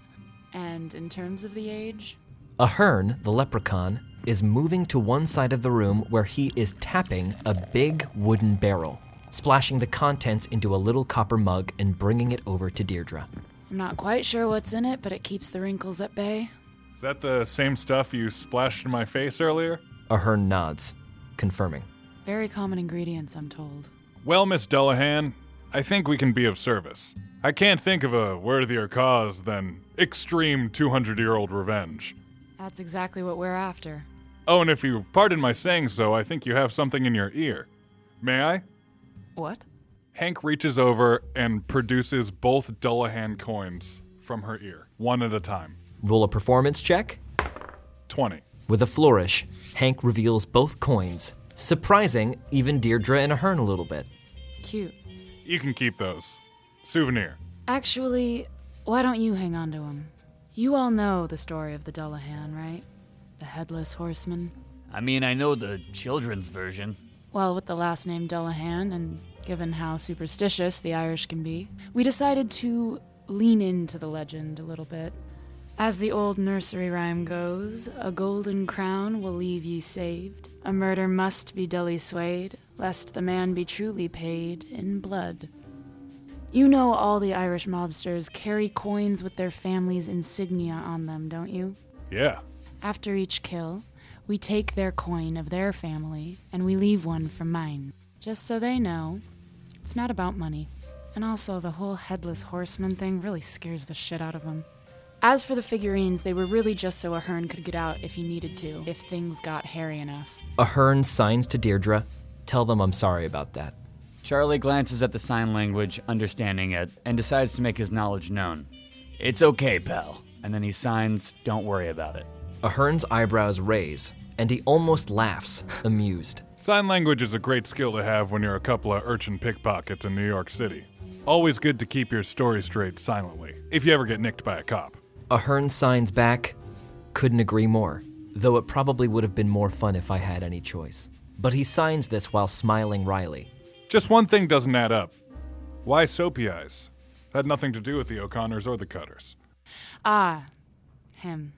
And in terms of the age? Ahern, the leprechaun, is moving to one side of the room where he is tapping a big wooden barrel, splashing the contents into a little copper mug and bringing it over to Deirdre. I'm not quite sure what's in it, but it keeps the wrinkles at bay. Is that the same stuff you splashed in my face earlier? Ahern nods, confirming. Very common ingredients, I'm told. Well, Miss Dullahan, I think we can be of service. I can't think of a worthier cause than extreme 200-year-old revenge. That's exactly what we're after. Oh, and if you pardon my saying so, I think you have something in your ear. May I? What? Hank reaches over and produces both Dullahan coins from her ear, one at a time. Roll a performance check. 20. With a flourish, Hank reveals both coins, surprising even Deirdre and Ahern a little bit. Cute. You can keep those. Souvenir. Actually, why don't you hang on to him? You all know the story of the Dullahan, right? The Headless Horseman. I mean, I know the children's version. Well, with the last name Dullahan, and given how superstitious the Irish can be, we decided to lean into the legend a little bit. As the old nursery rhyme goes, a golden crown will leave ye saved. A murder must be dully swayed, lest the man be truly paid in blood. You know all the Irish mobsters carry coins with their family's insignia on them, don't you? Yeah. After each kill, we take their coin of their family, and we leave one from mine. Just so they know, it's not about money. And also, the whole Headless Horseman thing really scares the shit out of them. As for the figurines, they were really just so Ahern could get out if he needed to, if things got hairy enough. Ahern signs to Deirdre. Tell them I'm sorry about that. Charlie glances at the sign language, understanding it, and decides to make his knowledge known. It's okay, pal. And then he signs, don't worry about it. Ahern's eyebrows raise, and he almost laughs, amused. Sign language is a great skill to have when you're a couple of urchin pickpockets in New York City. Always good to keep your story straight silently, if you ever get nicked by a cop. Ahern signs back, couldn't agree more, though it probably would have been more fun if I had any choice. But he signs this while smiling wryly. Just one thing doesn't add up. Why soapy eyes? Had nothing to do with the O'Connors or the Cutters. Ah, him.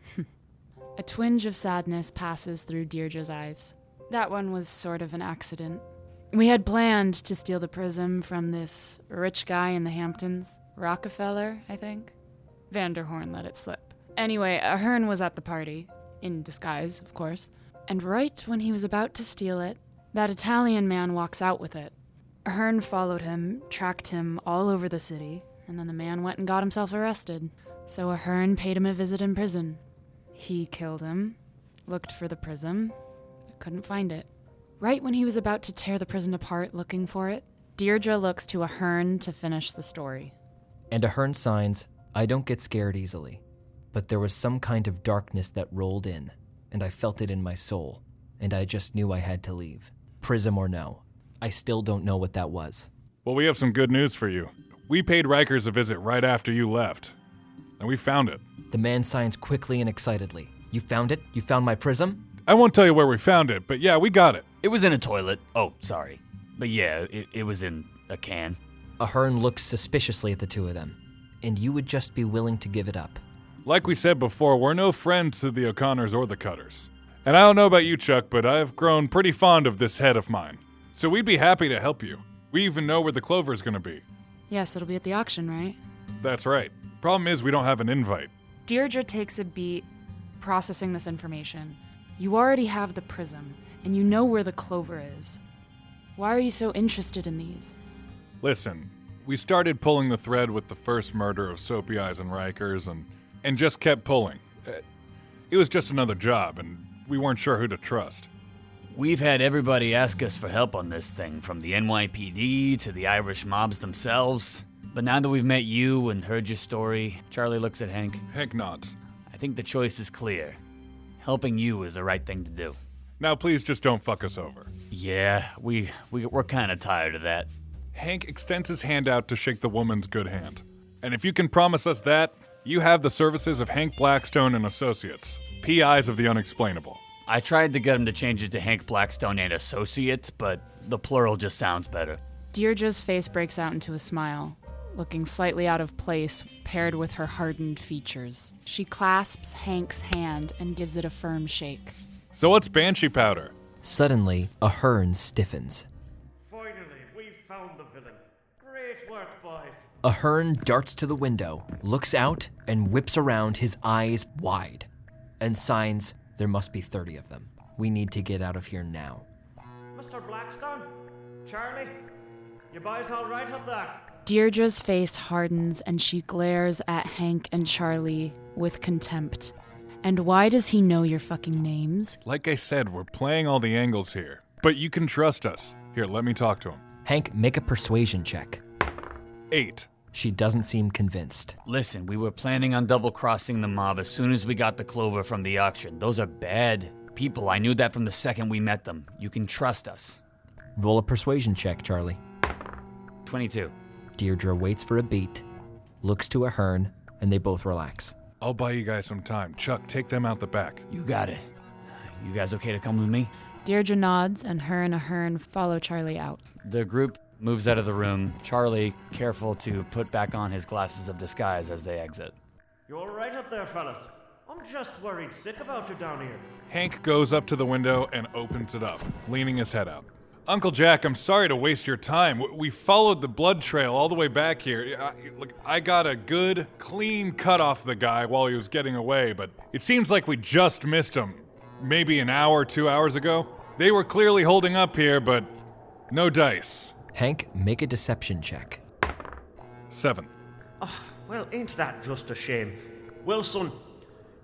A twinge of sadness passes through Deirdre's eyes. That one was sort of an accident. We had planned to steal the prism from this rich guy in the Hamptons. Rockefeller, I think. Vanderhorn let it slip. Anyway, Ahern was at the party, in disguise, of course. And right when he was about to steal it, that Italian man walks out with it. Ahern followed him, tracked him all over the city, and then the man went and got himself arrested. So Ahern paid him a visit in prison. He killed him, looked for the prism, couldn't find it. Right when he was about to tear the prison apart looking for it, Deirdre looks to Ahern to finish the story. And Ahern signs, I don't get scared easily, but there was some kind of darkness that rolled in, and I felt it in my soul, and I just knew I had to leave. Prism or no. I still don't know what that was. Well, we have some good news for you. We paid Rikers a visit right after you left, and we found it. The man signs quickly and excitedly. You found it? You found my prism? I won't tell you where we found it, but yeah, we got it. It was in a toilet. Oh, sorry. But yeah, it was in a can. Ahern looks suspiciously at the two of them. And you would just be willing to give it up. Like we said before, we're no friends to the O'Connors or the Cutters. And I don't know about you, Chuck, but I've grown pretty fond of this head of mine. So we'd be happy to help you. We even know where the clover's gonna be. Yes, it'll be at the auction, right? That's right. Problem is, we don't have an invite. Deirdre takes a beat, processing this information. You already have the prism, and you know where the clover is. Why are you so interested in these? Listen, we started pulling the thread with the first murder of Soapy Eyes and Rikers, and just kept pulling. It was just another job, and we weren't sure who to trust. We've had everybody ask us for help on this thing, from the NYPD to the Irish mobs themselves. But now that we've met you and heard your story, Charlie looks at Hank. Hank nods. I think the choice is clear. Helping you is the right thing to do. Now please just don't fuck us over. Yeah, we're kind of tired of that. Hank extends his hand out to shake the woman's good hand. And if you can promise us that, you have the services of Hank Blackstone and Associates, PIs of the unexplainable. I tried to get him to change it to Hank Blackstone and Associates, but the plural just sounds better. Deirdre's face breaks out into a smile, looking slightly out of place paired with her hardened features. She clasps Hank's hand and gives it a firm shake. So what's Banshee powder? Suddenly, Ahern stiffens. Finally, we've found the villain. Great work, boys. Ahern darts to the window, looks out, and whips around, his eyes wide, and signs, there must be 30 of them. We need to get out of here now. Mr. Blackstone? Charlie? You boys all right up there? Deirdre's face hardens and she glares at Hank and Charlie with contempt. And why does he know your fucking names? Like I said, we're playing all the angles here. But you can trust us. Here, let me talk to him. Hank, make a persuasion check. 8. She doesn't seem convinced. Listen, we were planning on double-crossing the mob as soon as we got the clover from the auction. Those are bad people. I knew that from the second we met them. You can trust us. Roll a persuasion check, Charlie. 22. Deirdre waits for a beat, looks to Ahern, and they both relax. I'll buy you guys some time. Chuck, take them out the back. You got it. You guys okay to come with me? Deirdre nods and her and Ahern follow Charlie out. The group moves out of the room, Charlie careful to put back on his glasses of disguise as they exit. You all right up there, fellas? I'm just worried sick about you down here. Hank goes up to the window and opens it up, leaning his head out. Uncle Jack, I'm sorry to waste your time. We followed the blood trail all the way back here. I got a good, clean cut off the guy while he was getting away, but it seems like we just missed him. Maybe an hour, 2 hours ago. They were clearly holding up here, but no dice. Hank, make a deception check. 7. Well, ain't that just a shame? Wilson,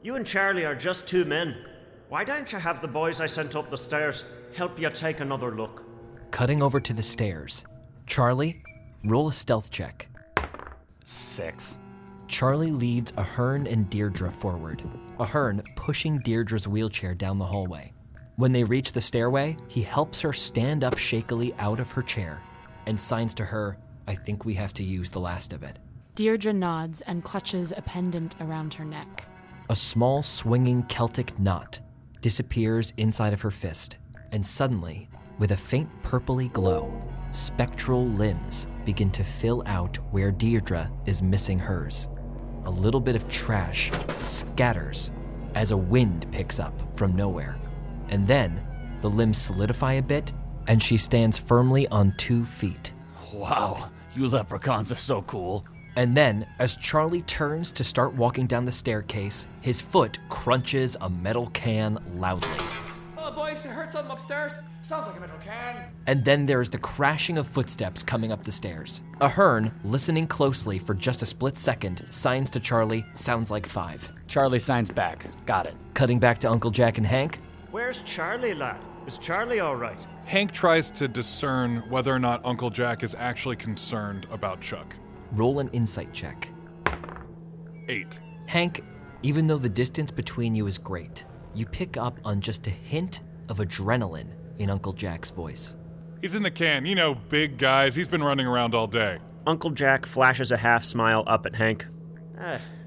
you and Charlie are just two men. Why don't you have the boys I sent up the stairs help you take another look? Cutting over to the stairs. Charlie, roll a stealth check. 6. Charlie leads Ahern and Deirdre forward, Ahern pushing Deirdre's wheelchair down the hallway. When they reach the stairway, he helps her stand up shakily out of her chair and signs to her, I think we have to use the last of it. Deirdre nods and clutches a pendant around her neck. A small swinging Celtic knot disappears inside of her fist, and suddenly, with a faint purpley glow, spectral limbs begin to fill out where Deirdre is missing hers. A little bit of trash scatters as a wind picks up from nowhere. And then, the limbs solidify a bit, and she stands firmly on 2 feet. Wow, you leprechauns are so cool. And then, as Charlie turns to start walking down the staircase, his foot crunches a metal can loudly. Oh, boys, you heard something upstairs? Sounds like a metal can. And then there is the crashing of footsteps coming up the stairs. Ahern, listening closely for just a split second, signs to Charlie, sounds like 5. Charlie signs back. Got it. Cutting back to Uncle Jack and Hank. Where's Charlie, lad? Is Charlie all right? Hank tries to discern whether or not Uncle Jack is actually concerned about Chuck. Roll an insight check. 8. Hank, even though the distance between you is great, you pick up on just a hint of adrenaline in Uncle Jack's voice. He's in the can, you know, big guys. He's been running around all day. Uncle Jack flashes a half smile up at Hank.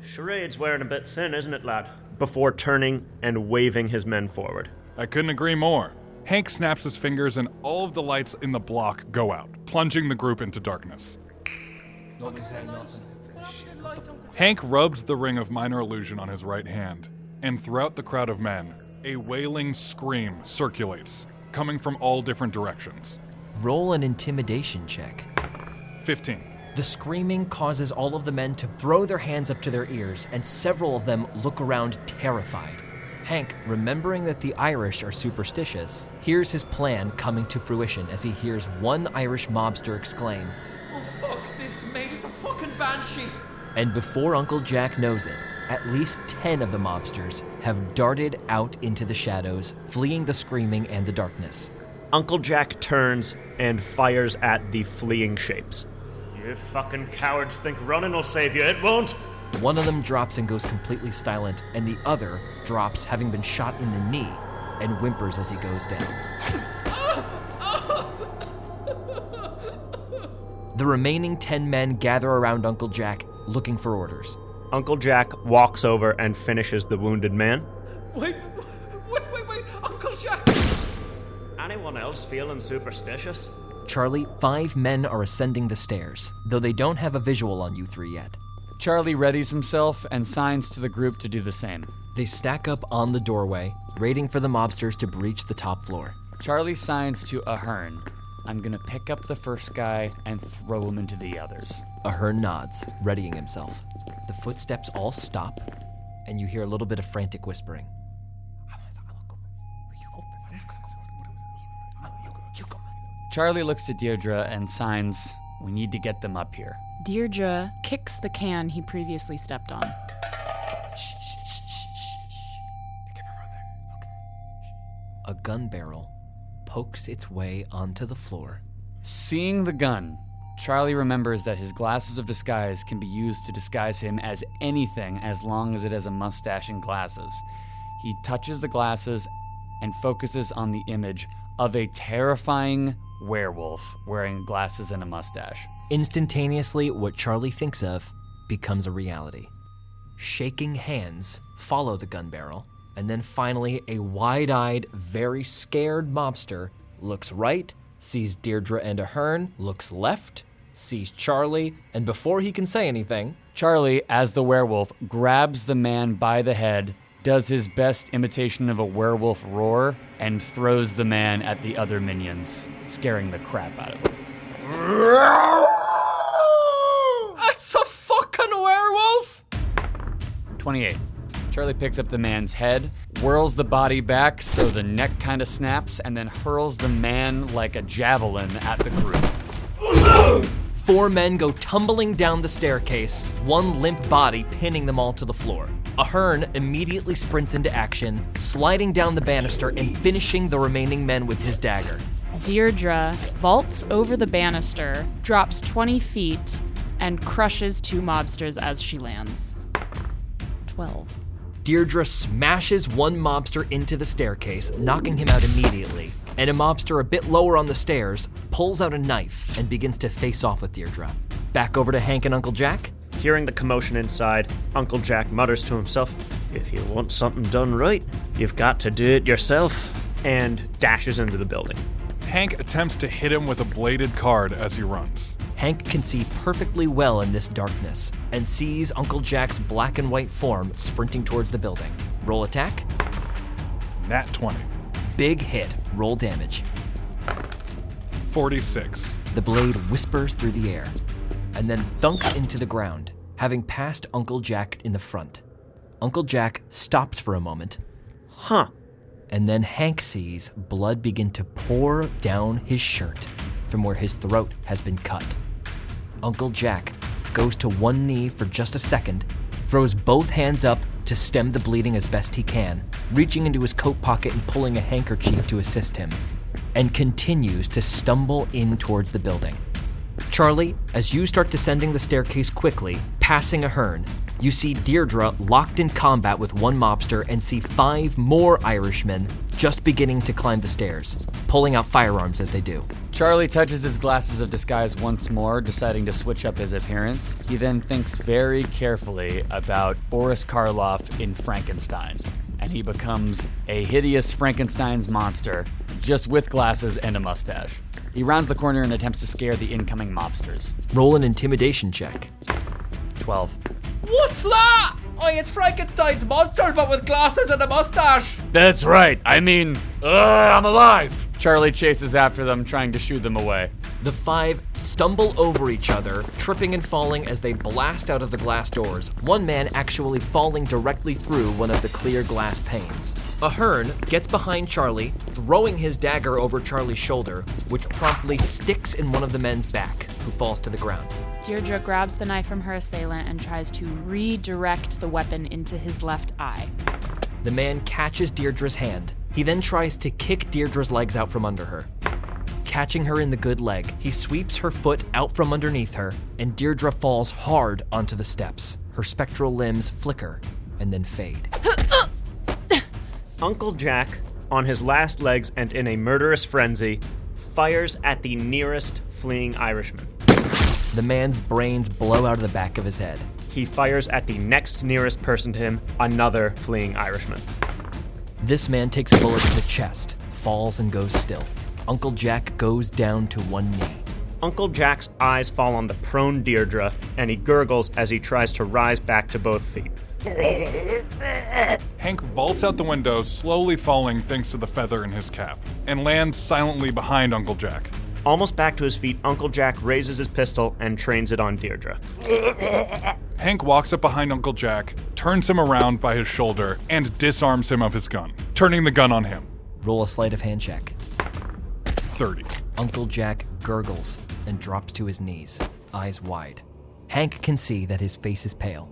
Charade's wearing a bit thin, isn't it, lad? Before turning and waving his men forward. I couldn't agree more. Hank snaps his fingers and all of the lights in the block go out, plunging the group into darkness. Hank rubs the ring of minor illusion on his right hand, and throughout the crowd of men, a wailing scream circulates, coming from all different directions. Roll an intimidation check. 15. The screaming causes all of the men to throw their hands up to their ears, and several of them look around terrified. Hank, remembering that the Irish are superstitious, hears his plan coming to fruition as he hears one Irish mobster exclaim, Oh, fuck this, mate. It's a fucking banshee. and before Uncle Jack knows it, at least 10 of the mobsters have darted out into the shadows, fleeing the screaming and the darkness. Uncle Jack turns and fires at the fleeing shapes. You fucking cowards think running will save you. It won't. One of them drops and goes completely silent, and the other drops, having been shot in the knee, and whimpers as he goes down. The remaining 10 men gather around Uncle Jack, looking for orders. Uncle Jack walks over and finishes the wounded man. Wait. Uncle Jack. Anyone else feeling superstitious? Charlie, 5 men are ascending the stairs, though they don't have a visual on you 3 yet. Charlie readies himself and signs to the group to do the same. They stack up on the doorway, waiting for the mobsters to breach the top floor. Charlie signs to Ahern. I'm gonna pick up the first guy and throw him into the others. Ahern nods, readying himself. The footsteps all stop, and you hear a little bit of frantic whispering. Charlie looks to Deirdre and signs, we need to get them up here. Deirdre kicks the can he previously stepped on. A gun barrel pokes its way onto the floor. Seeing the gun, Charlie remembers that his glasses of disguise can be used to disguise him as anything as long as it has a mustache and glasses. He touches the glasses and focuses on the image of a terrifying werewolf wearing glasses and a mustache. Instantaneously, what Charlie thinks of becomes a reality. Shaking hands follow the gun barrel, and then finally a wide-eyed, very scared mobster looks right, sees Deirdre and Ahern, looks left, sees Charlie, and before he can say anything, Charlie, as the werewolf, grabs the man by the head, does his best imitation of a werewolf roar, and throws the man at the other minions, scaring the crap out of him. It's a fucking werewolf. 28. Charlie picks up the man's head, whirls the body back so the neck kind of snaps, and then hurls the man like a javelin at the group. 4 men go tumbling down the staircase, one limp body pinning them all to the floor. Ahern immediately sprints into action, sliding down the banister and finishing the remaining men with his dagger. Deirdre vaults over the banister, drops 20 feet, and crushes 2 mobsters as she lands. 12. Deirdre smashes one mobster into the staircase, knocking him out immediately, and a mobster a bit lower on the stairs pulls out a knife and begins to face off with Deirdre. Back over to Hank and Uncle Jack. Hearing the commotion inside, Uncle Jack mutters to himself, "If you want something done right, you've got to do it yourself," and dashes into the building. Hank attempts to hit him with a bladed card as he runs. Hank can see perfectly well in this darkness and sees Uncle Jack's black and white form sprinting towards the building. Roll attack. Nat 20. Big hit. Roll damage. 46. The blade whispers through the air and then thunks into the ground, having passed Uncle Jack in the front. Uncle Jack stops for a moment. Huh. And then Hank sees blood begin to pour down his shirt from where his throat has been cut. Uncle Jack goes to one knee for just a second, throws both hands up to stem the bleeding as best he can, reaching into his coat pocket and pulling a handkerchief to assist him, and continues to stumble in towards the building. Charlie, as you start descending the staircase quickly, passing Ahern, you see Deirdre locked in combat with one mobster and see 5 more Irishmen just beginning to climb the stairs, pulling out firearms as they do. Charlie touches his glasses of disguise once more, deciding to switch up his appearance. He then thinks very carefully about Boris Karloff in Frankenstein, and he becomes a hideous Frankenstein's monster, just with glasses and a mustache. He rounds the corner and attempts to scare the incoming mobsters. Roll an intimidation check. 12. What's that? It's Frankenstein's monster, but with glasses and a mustache. That's right. I mean, I'm alive. Charlie chases after them, trying to shoo them away. The 5 stumble over each other, tripping and falling as they blast out of the glass doors, one man actually falling directly through one of the clear glass panes. Ahern gets behind Charlie, throwing his dagger over Charlie's shoulder, which promptly sticks in one of the men's back, who falls to the ground. Deirdre grabs the knife from her assailant and tries to redirect the weapon into his left eye. The man catches Deirdre's hand. He then tries to kick Deirdre's legs out from under her. Catching her in the good leg, he sweeps her foot out from underneath her, and Deirdre falls hard onto the steps. Her spectral limbs flicker and then fade. Uncle Jack, on his last legs and in a murderous frenzy, fires at the nearest fleeing Irishman. The man's brains blow out of the back of his head. He fires at the next nearest person to him, another fleeing Irishman. This man takes a bullet to the chest, falls and goes still. Uncle Jack goes down to one knee. Uncle Jack's eyes fall on the prone Deirdre, and he gurgles as he tries to rise back to both feet. Hank vaults out the window, slowly falling thanks to the feather in his cap, and lands silently behind Uncle Jack. Almost back to his feet, Uncle Jack raises his pistol and trains it on Deirdre. Hank walks up behind Uncle Jack, turns him around by his shoulder, and disarms him of his gun, turning the gun on him. Roll a sleight of hand check. 30. Uncle Jack gurgles and drops to his knees, eyes wide. Hank can see that his face is pale.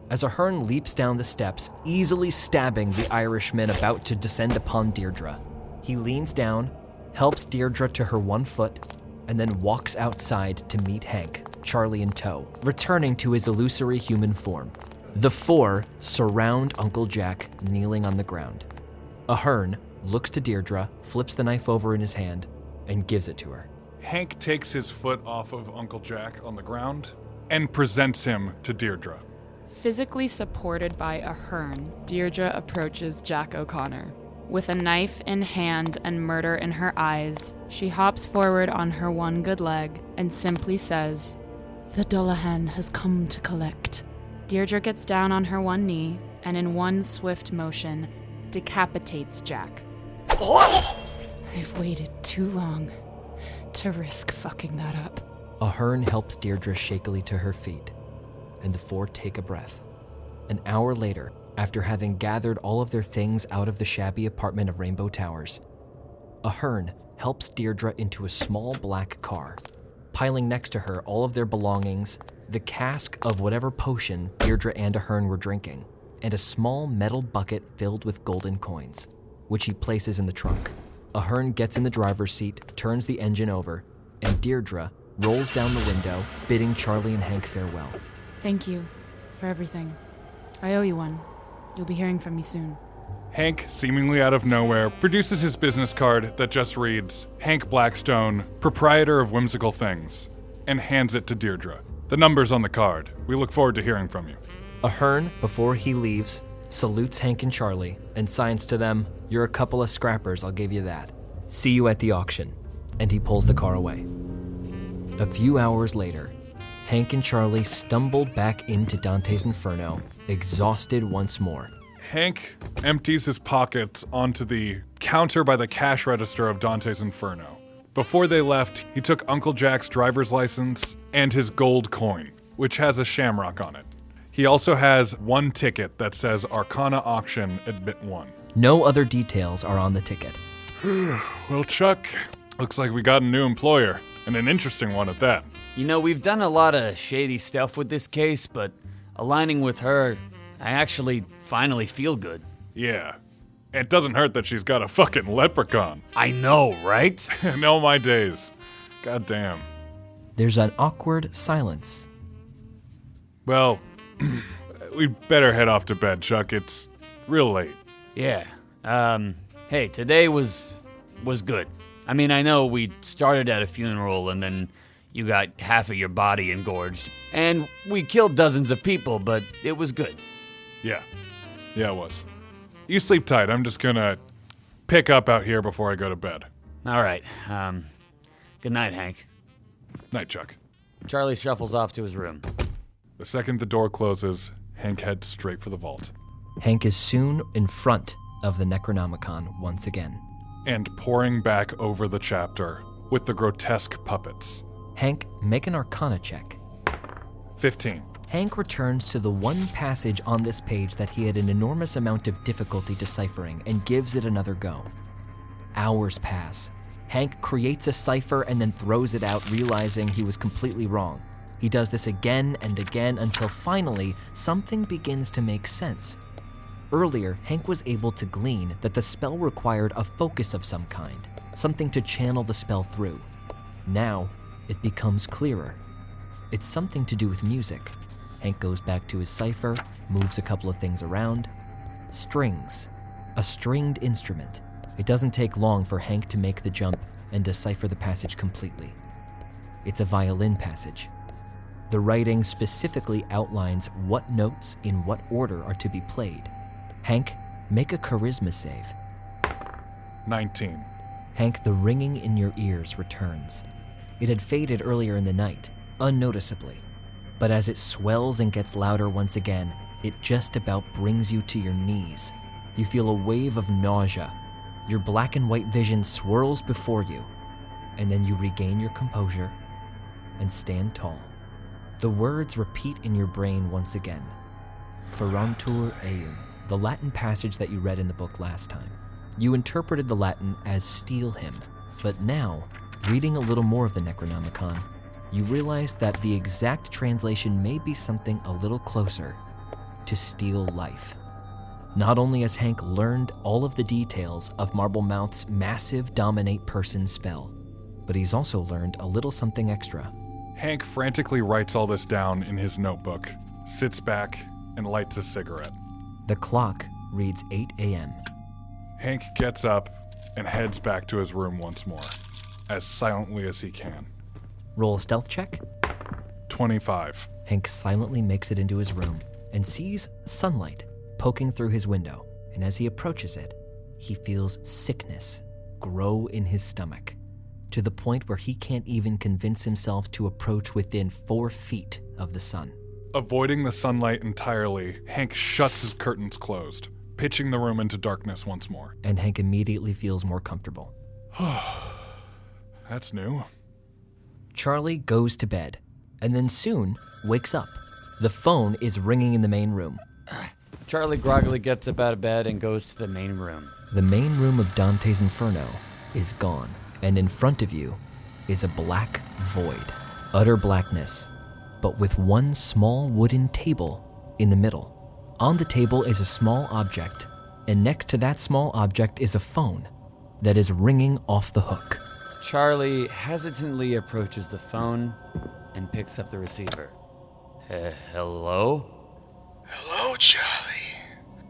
As Ahern leaps down the steps, easily stabbing the Irishman about to descend upon Deirdre, he leans down, helps Deirdre to her one foot, and then walks outside to meet Hank, Charlie in tow, returning to his illusory human form. The 4 surround Uncle Jack kneeling on the ground. Ahern looks to Deirdre, flips the knife over in his hand, and gives it to her. Hank takes his foot off of Uncle Jack on the ground and presents him to Deirdre. Physically supported by Ahern, Deirdre approaches Jack O'Connor. With a knife in hand and murder in her eyes, she hops forward on her one good leg and simply says, "The Dullahan has come to collect." Deirdre gets down on her one knee and in one swift motion decapitates Jack. I've waited too long to risk fucking that up. Ahern helps Deirdre shakily to her feet, and the 4 take a breath. An hour later, after having gathered all of their things out of the shabby apartment of Rainbow Towers, Ahern helps Deirdre into a small black car, piling next to her all of their belongings, the cask of whatever potion Deirdre and Ahern were drinking, and a small metal bucket filled with golden coins, which he places in the trunk. Ahern gets in the driver's seat, turns the engine over, and Deirdre rolls down the window, bidding Charlie and Hank farewell. Thank you for everything. I owe you one. You'll be hearing from me soon. Hank, seemingly out of nowhere, produces his business card that just reads, Hank Blackstone, proprietor of whimsical things, and hands it to Deirdre. The number's on the card. We look forward to hearing from you. Ahern, before he leaves, salutes Hank and Charlie and signs to them, "You're a couple of scrappers, I'll give you that. See you at the auction." And he pulls the car away. A few hours later, Hank and Charlie stumbled back into Dante's Inferno, exhausted once more. Hank empties his pockets onto the counter by the cash register of Dante's Inferno. Before they left, he took Uncle Jack's driver's license and his gold coin, which has a shamrock on it. He also has one ticket that says Arcana Auction Admit 1. No other details are on the ticket. Well, Chuck, looks like we got a new employer, and an interesting one at that. You know, we've done a lot of shady stuff with this case, but aligning with her, I actually finally feel good. Yeah. It doesn't hurt that she's got a fucking leprechaun. I know, right? In all my days. God damn. There's an awkward silence. Well, we'd better head off to bed, Chuck. It's real late. Yeah. Hey, today was good. I mean, I know we started at a funeral and then you got half of your body engorged. And we killed dozens of people, but it was good. Yeah, it was. You sleep tight. I'm just gonna pick up out here before I go to bed. All right. Good night, Hank. Night, Chuck. Charlie shuffles off to his room. The second the door closes, Hank heads straight for the vault. Hank is soon in front of the Necronomicon once again. And poring back over the chapter with the grotesque puppets. Hank, make an Arcana check. 15. Hank returns to the one passage on this page that he had an enormous amount of difficulty deciphering and gives it another go. Hours pass. Hank creates a cipher and then throws it out, realizing he was completely wrong. He does this again and again until finally something begins to make sense. Earlier, Hank was able to glean that the spell required a focus of some kind, something to channel the spell through. Now, it becomes clearer. It's something to do with music. Hank goes back to his cipher, moves a couple of things around. Strings. A stringed instrument. It doesn't take long for Hank to make the jump and decipher the passage completely. It's a violin passage. The writing specifically outlines what notes in what order are to be played. Hank, make a charisma save. 19. Hank, the ringing in your ears returns. It had faded earlier in the night, unnoticeably. But as it swells and gets louder once again, it just about brings you to your knees. You feel a wave of nausea. Your black and white vision swirls before you, and then you regain your composure and stand tall. The words repeat in your brain once again. Feruntur eum, the Latin passage that you read in the book last time. You interpreted the Latin as steal him, but now, reading a little more of the Necronomicon, you realize that the exact translation may be something a little closer to steal life. Not only has Hank learned all of the details of Marblemouth's massive dominate person spell, but he's also learned a little something extra. Hank frantically writes all this down in his notebook, sits back, and lights a cigarette. The clock reads 8 a.m. Hank gets up and heads back to his room once more, as silently as he can. Roll a stealth check. 25. Hank silently makes it into his room and sees sunlight poking through his window, and as he approaches it, he feels sickness grow in his stomach, to the point where he can't even convince himself to approach within 4 feet of the sun. Avoiding the sunlight entirely, Hank shuts his curtains closed, pitching the room into darkness once more. And Hank immediately feels more comfortable. That's new. Charlie goes to bed, and then soon wakes up. The phone is ringing in the main room. Charlie groggily gets up out of bed and goes to the main room. The main room of Dante's Inferno is gone, and in front of you is a black void, utter blackness, but with one small wooden table in the middle. On the table is a small object, and next to that small object is a phone that is ringing off the hook. Charlie hesitantly approaches the phone and picks up the receiver. Hello? Hello, Charlie.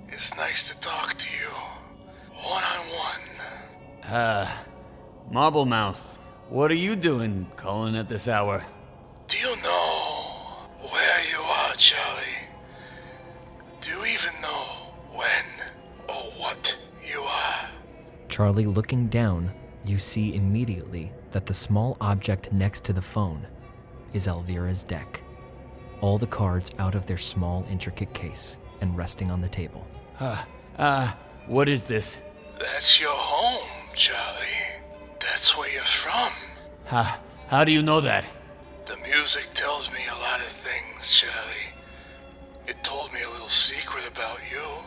It's nice to talk to you. One-on-one. Marblemouth, what are you doing calling at this hour? Do you know where you are, Charlie? Do you even know when or what you are? Charlie, looking down, you see immediately that the small object next to the phone is Elvira's deck. All the cards out of their small, intricate case and resting on the table. What is this? That's your home, Charlie. That's where you're from. How do you know that? The music tells me a lot of things, Charlie. It told me a little secret about you.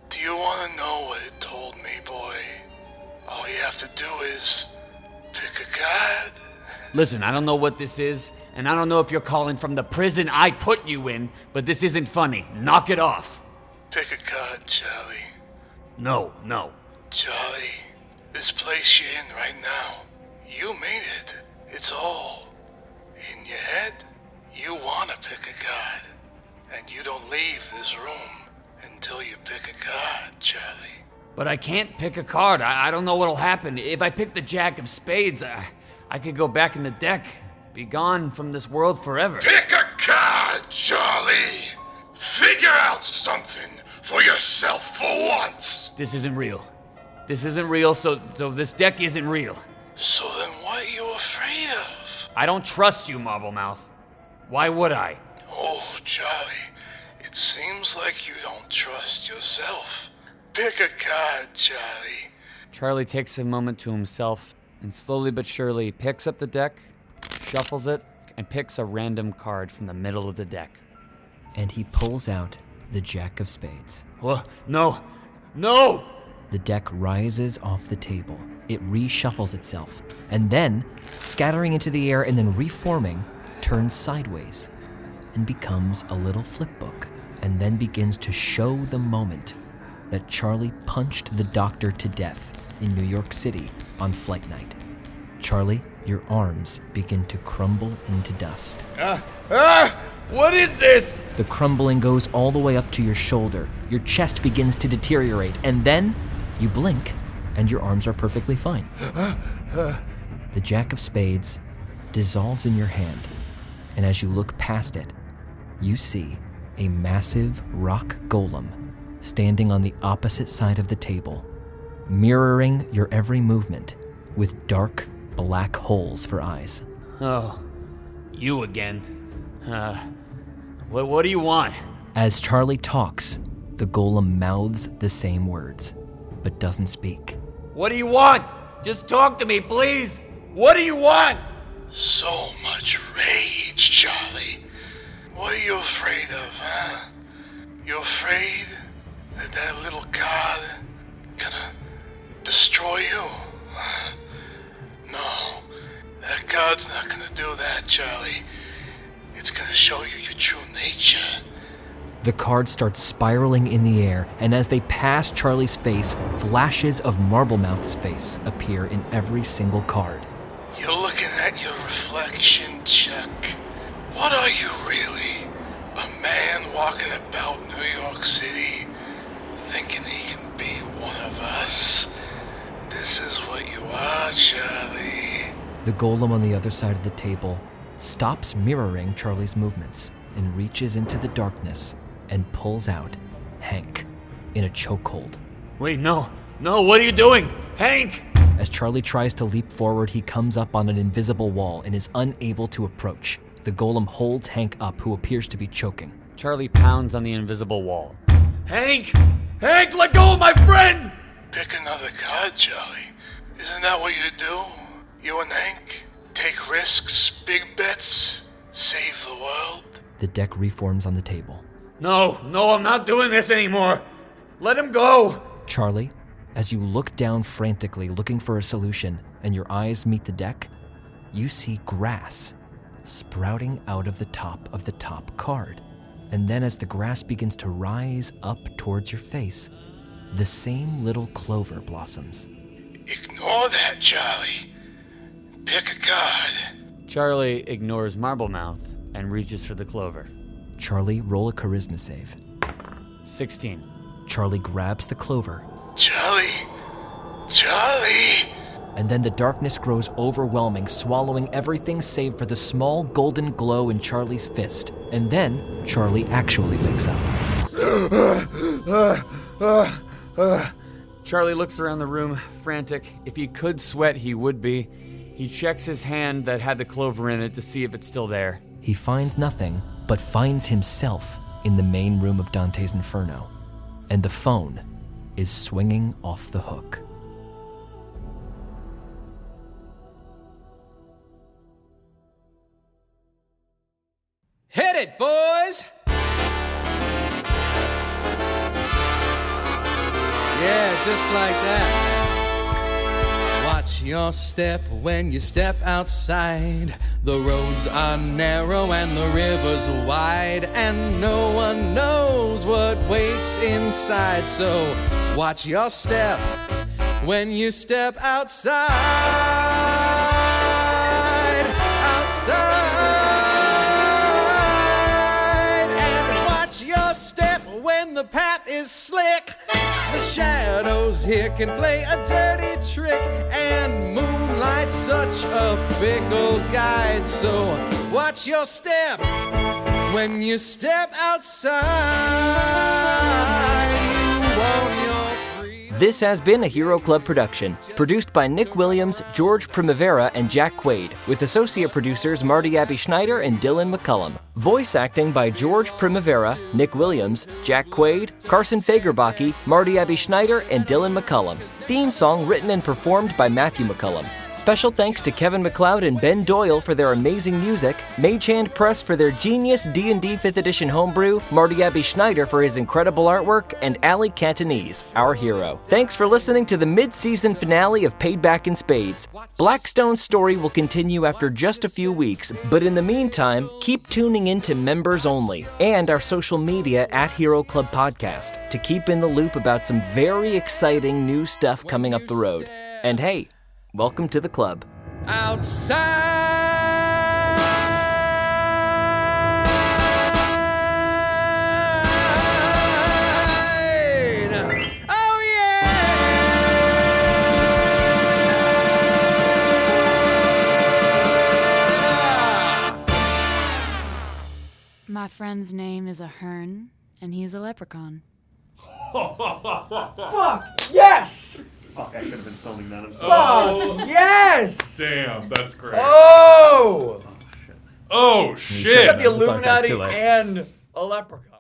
Do you want to know what it told me, boy? All you have to do is pick a card. Listen, I don't know what this is, and I don't know if you're calling from the prison I put you in, but this isn't funny. Knock it off. Pick a card, Charlie. No. Charlie, this place you're in right now, you made it. It's all In your head, you want to pick a card. And you don't leave this room until you pick a card, Charlie. But I can't pick a card. I don't know what'll happen. If I pick the Jack of Spades, I could go back in the deck. Be gone from this world forever. Pick a card, Charlie. Figure out something for yourself for once. This isn't real. This isn't real, so this deck isn't real. So then what are you afraid of? I don't trust you, Marblemouth. Why would I? Oh, Charlie, it seems like you don't trust yourself. Pick a card, Charlie. Charlie takes a moment to himself and slowly but surely picks up the deck, shuffles it, and picks a random card from the middle of the deck. And he pulls out the Jack of Spades. Well, no! No! The deck rises off the table. It reshuffles itself, and then, scattering into the air and then reforming, turns sideways and becomes a little flip book, and then begins to show the moment that Charlie punched the doctor to death in New York City on flight night. Charlie, your arms begin to crumble into dust. What is this? The crumbling goes all the way up to your shoulder. Your chest begins to deteriorate, and then you blink, and your arms are perfectly fine. The Jack of Spades dissolves in your hand, and as you look past it, you see a massive rock golem standing on the opposite side of the table, mirroring your every movement with dark black holes for eyes. Oh, you again. What do you want? As Charlie talks, the golem mouths the same words, but doesn't speak. What do you want? Just talk to me, please. What do you want? So much rage, Charlie. What are you afraid of, huh? You afraid that little card gonna destroy you? No, that card's not gonna do that, Charlie. It's gonna show you your true nature. The card starts spiraling in the air, and as they pass Charlie's face, flashes of Marblemouth's face appear in every single card. You're looking at your reflection, Chuck. What are you really? A man walking about New York City, thinking he can be one of us? This is what you are, Charlie. The golem on the other side of the table stops mirroring Charlie's movements and reaches into the darkness and pulls out Hank in a chokehold. Wait, no, what are you doing? Hank! As Charlie tries to leap forward, he comes up on an invisible wall and is unable to approach. The golem holds Hank up, who appears to be choking. Charlie pounds on the invisible wall. Hank! Hank, let go of my friend! Pick another card, Charlie. Isn't that what you do? You and Hank? Take risks, big bets, save the world? The deck reforms on the table. No, I'm not doing this anymore. Let him go. Charlie, as you look down frantically looking for a solution and your eyes meet the deck, you see grass sprouting out of the top card. And then as the grass begins to rise up towards your face, the same little clover blossoms. Ignore that, Charlie. Pick a card. Charlie ignores Marblemouth and reaches for the clover. Charlie, roll a charisma save. 16. Charlie grabs the clover. Charlie! And then the darkness grows overwhelming, swallowing everything save for the small golden glow in Charlie's fist. And then Charlie actually wakes up. Charlie looks around the room, frantic. If he could sweat, he would be. He checks his hand that had the clover in it to see if it's still there. He finds nothing, but finds himself in the main room of Dante's Inferno. And the phone is swinging off the hook. Hit it, boys! Yeah, just like that. Watch your step when you step outside. The roads are narrow and the river's wide, and no one knows what waits inside. So watch your step when you step outside. Outside. outside and watch your step when the path is slick. The shadows here can play a dirty trick, and moonlight's such a fickle guide. So watch your step when you step outside. You want your freedom. This has been a Hero Club production, produced by Nick Williams, George Primavera, and Jack Quaid, with associate producers Marty Abbe-Schneider and Dylan McCollum. Voice acting by George Primavera, Nick Williams, Jack Quaid, Carson Fagerbakke, Marty Abbe-Schneider, and Dylan McCollum. Theme song written and performed by Matthew McCollum. Special thanks to Kevin MacLeod and Ben Doyle for their amazing music, Mage Hand Press for their genius D&D 5th edition homebrew, Marty Abbe-Schneider for his incredible artwork, and Ali Cantonese, our hero. Thanks for listening to the mid-season finale of Paid Back in Spades. Blackstone's story will continue after just a few weeks, but in the meantime, keep tuning in to members only and our social media at Hero Club Podcast to keep in the loop about some very exciting new stuff coming up the road. And hey, welcome to the club. Outside. Oh, yeah! My friend's name is a Hearn, and he's a leprechaun. Fuck! Yes! Fuck, I could have been filming that. I'm Fuck! Yes! Damn, that's great. Oh! Oh, shit. You got the Illuminati and a leprechaun.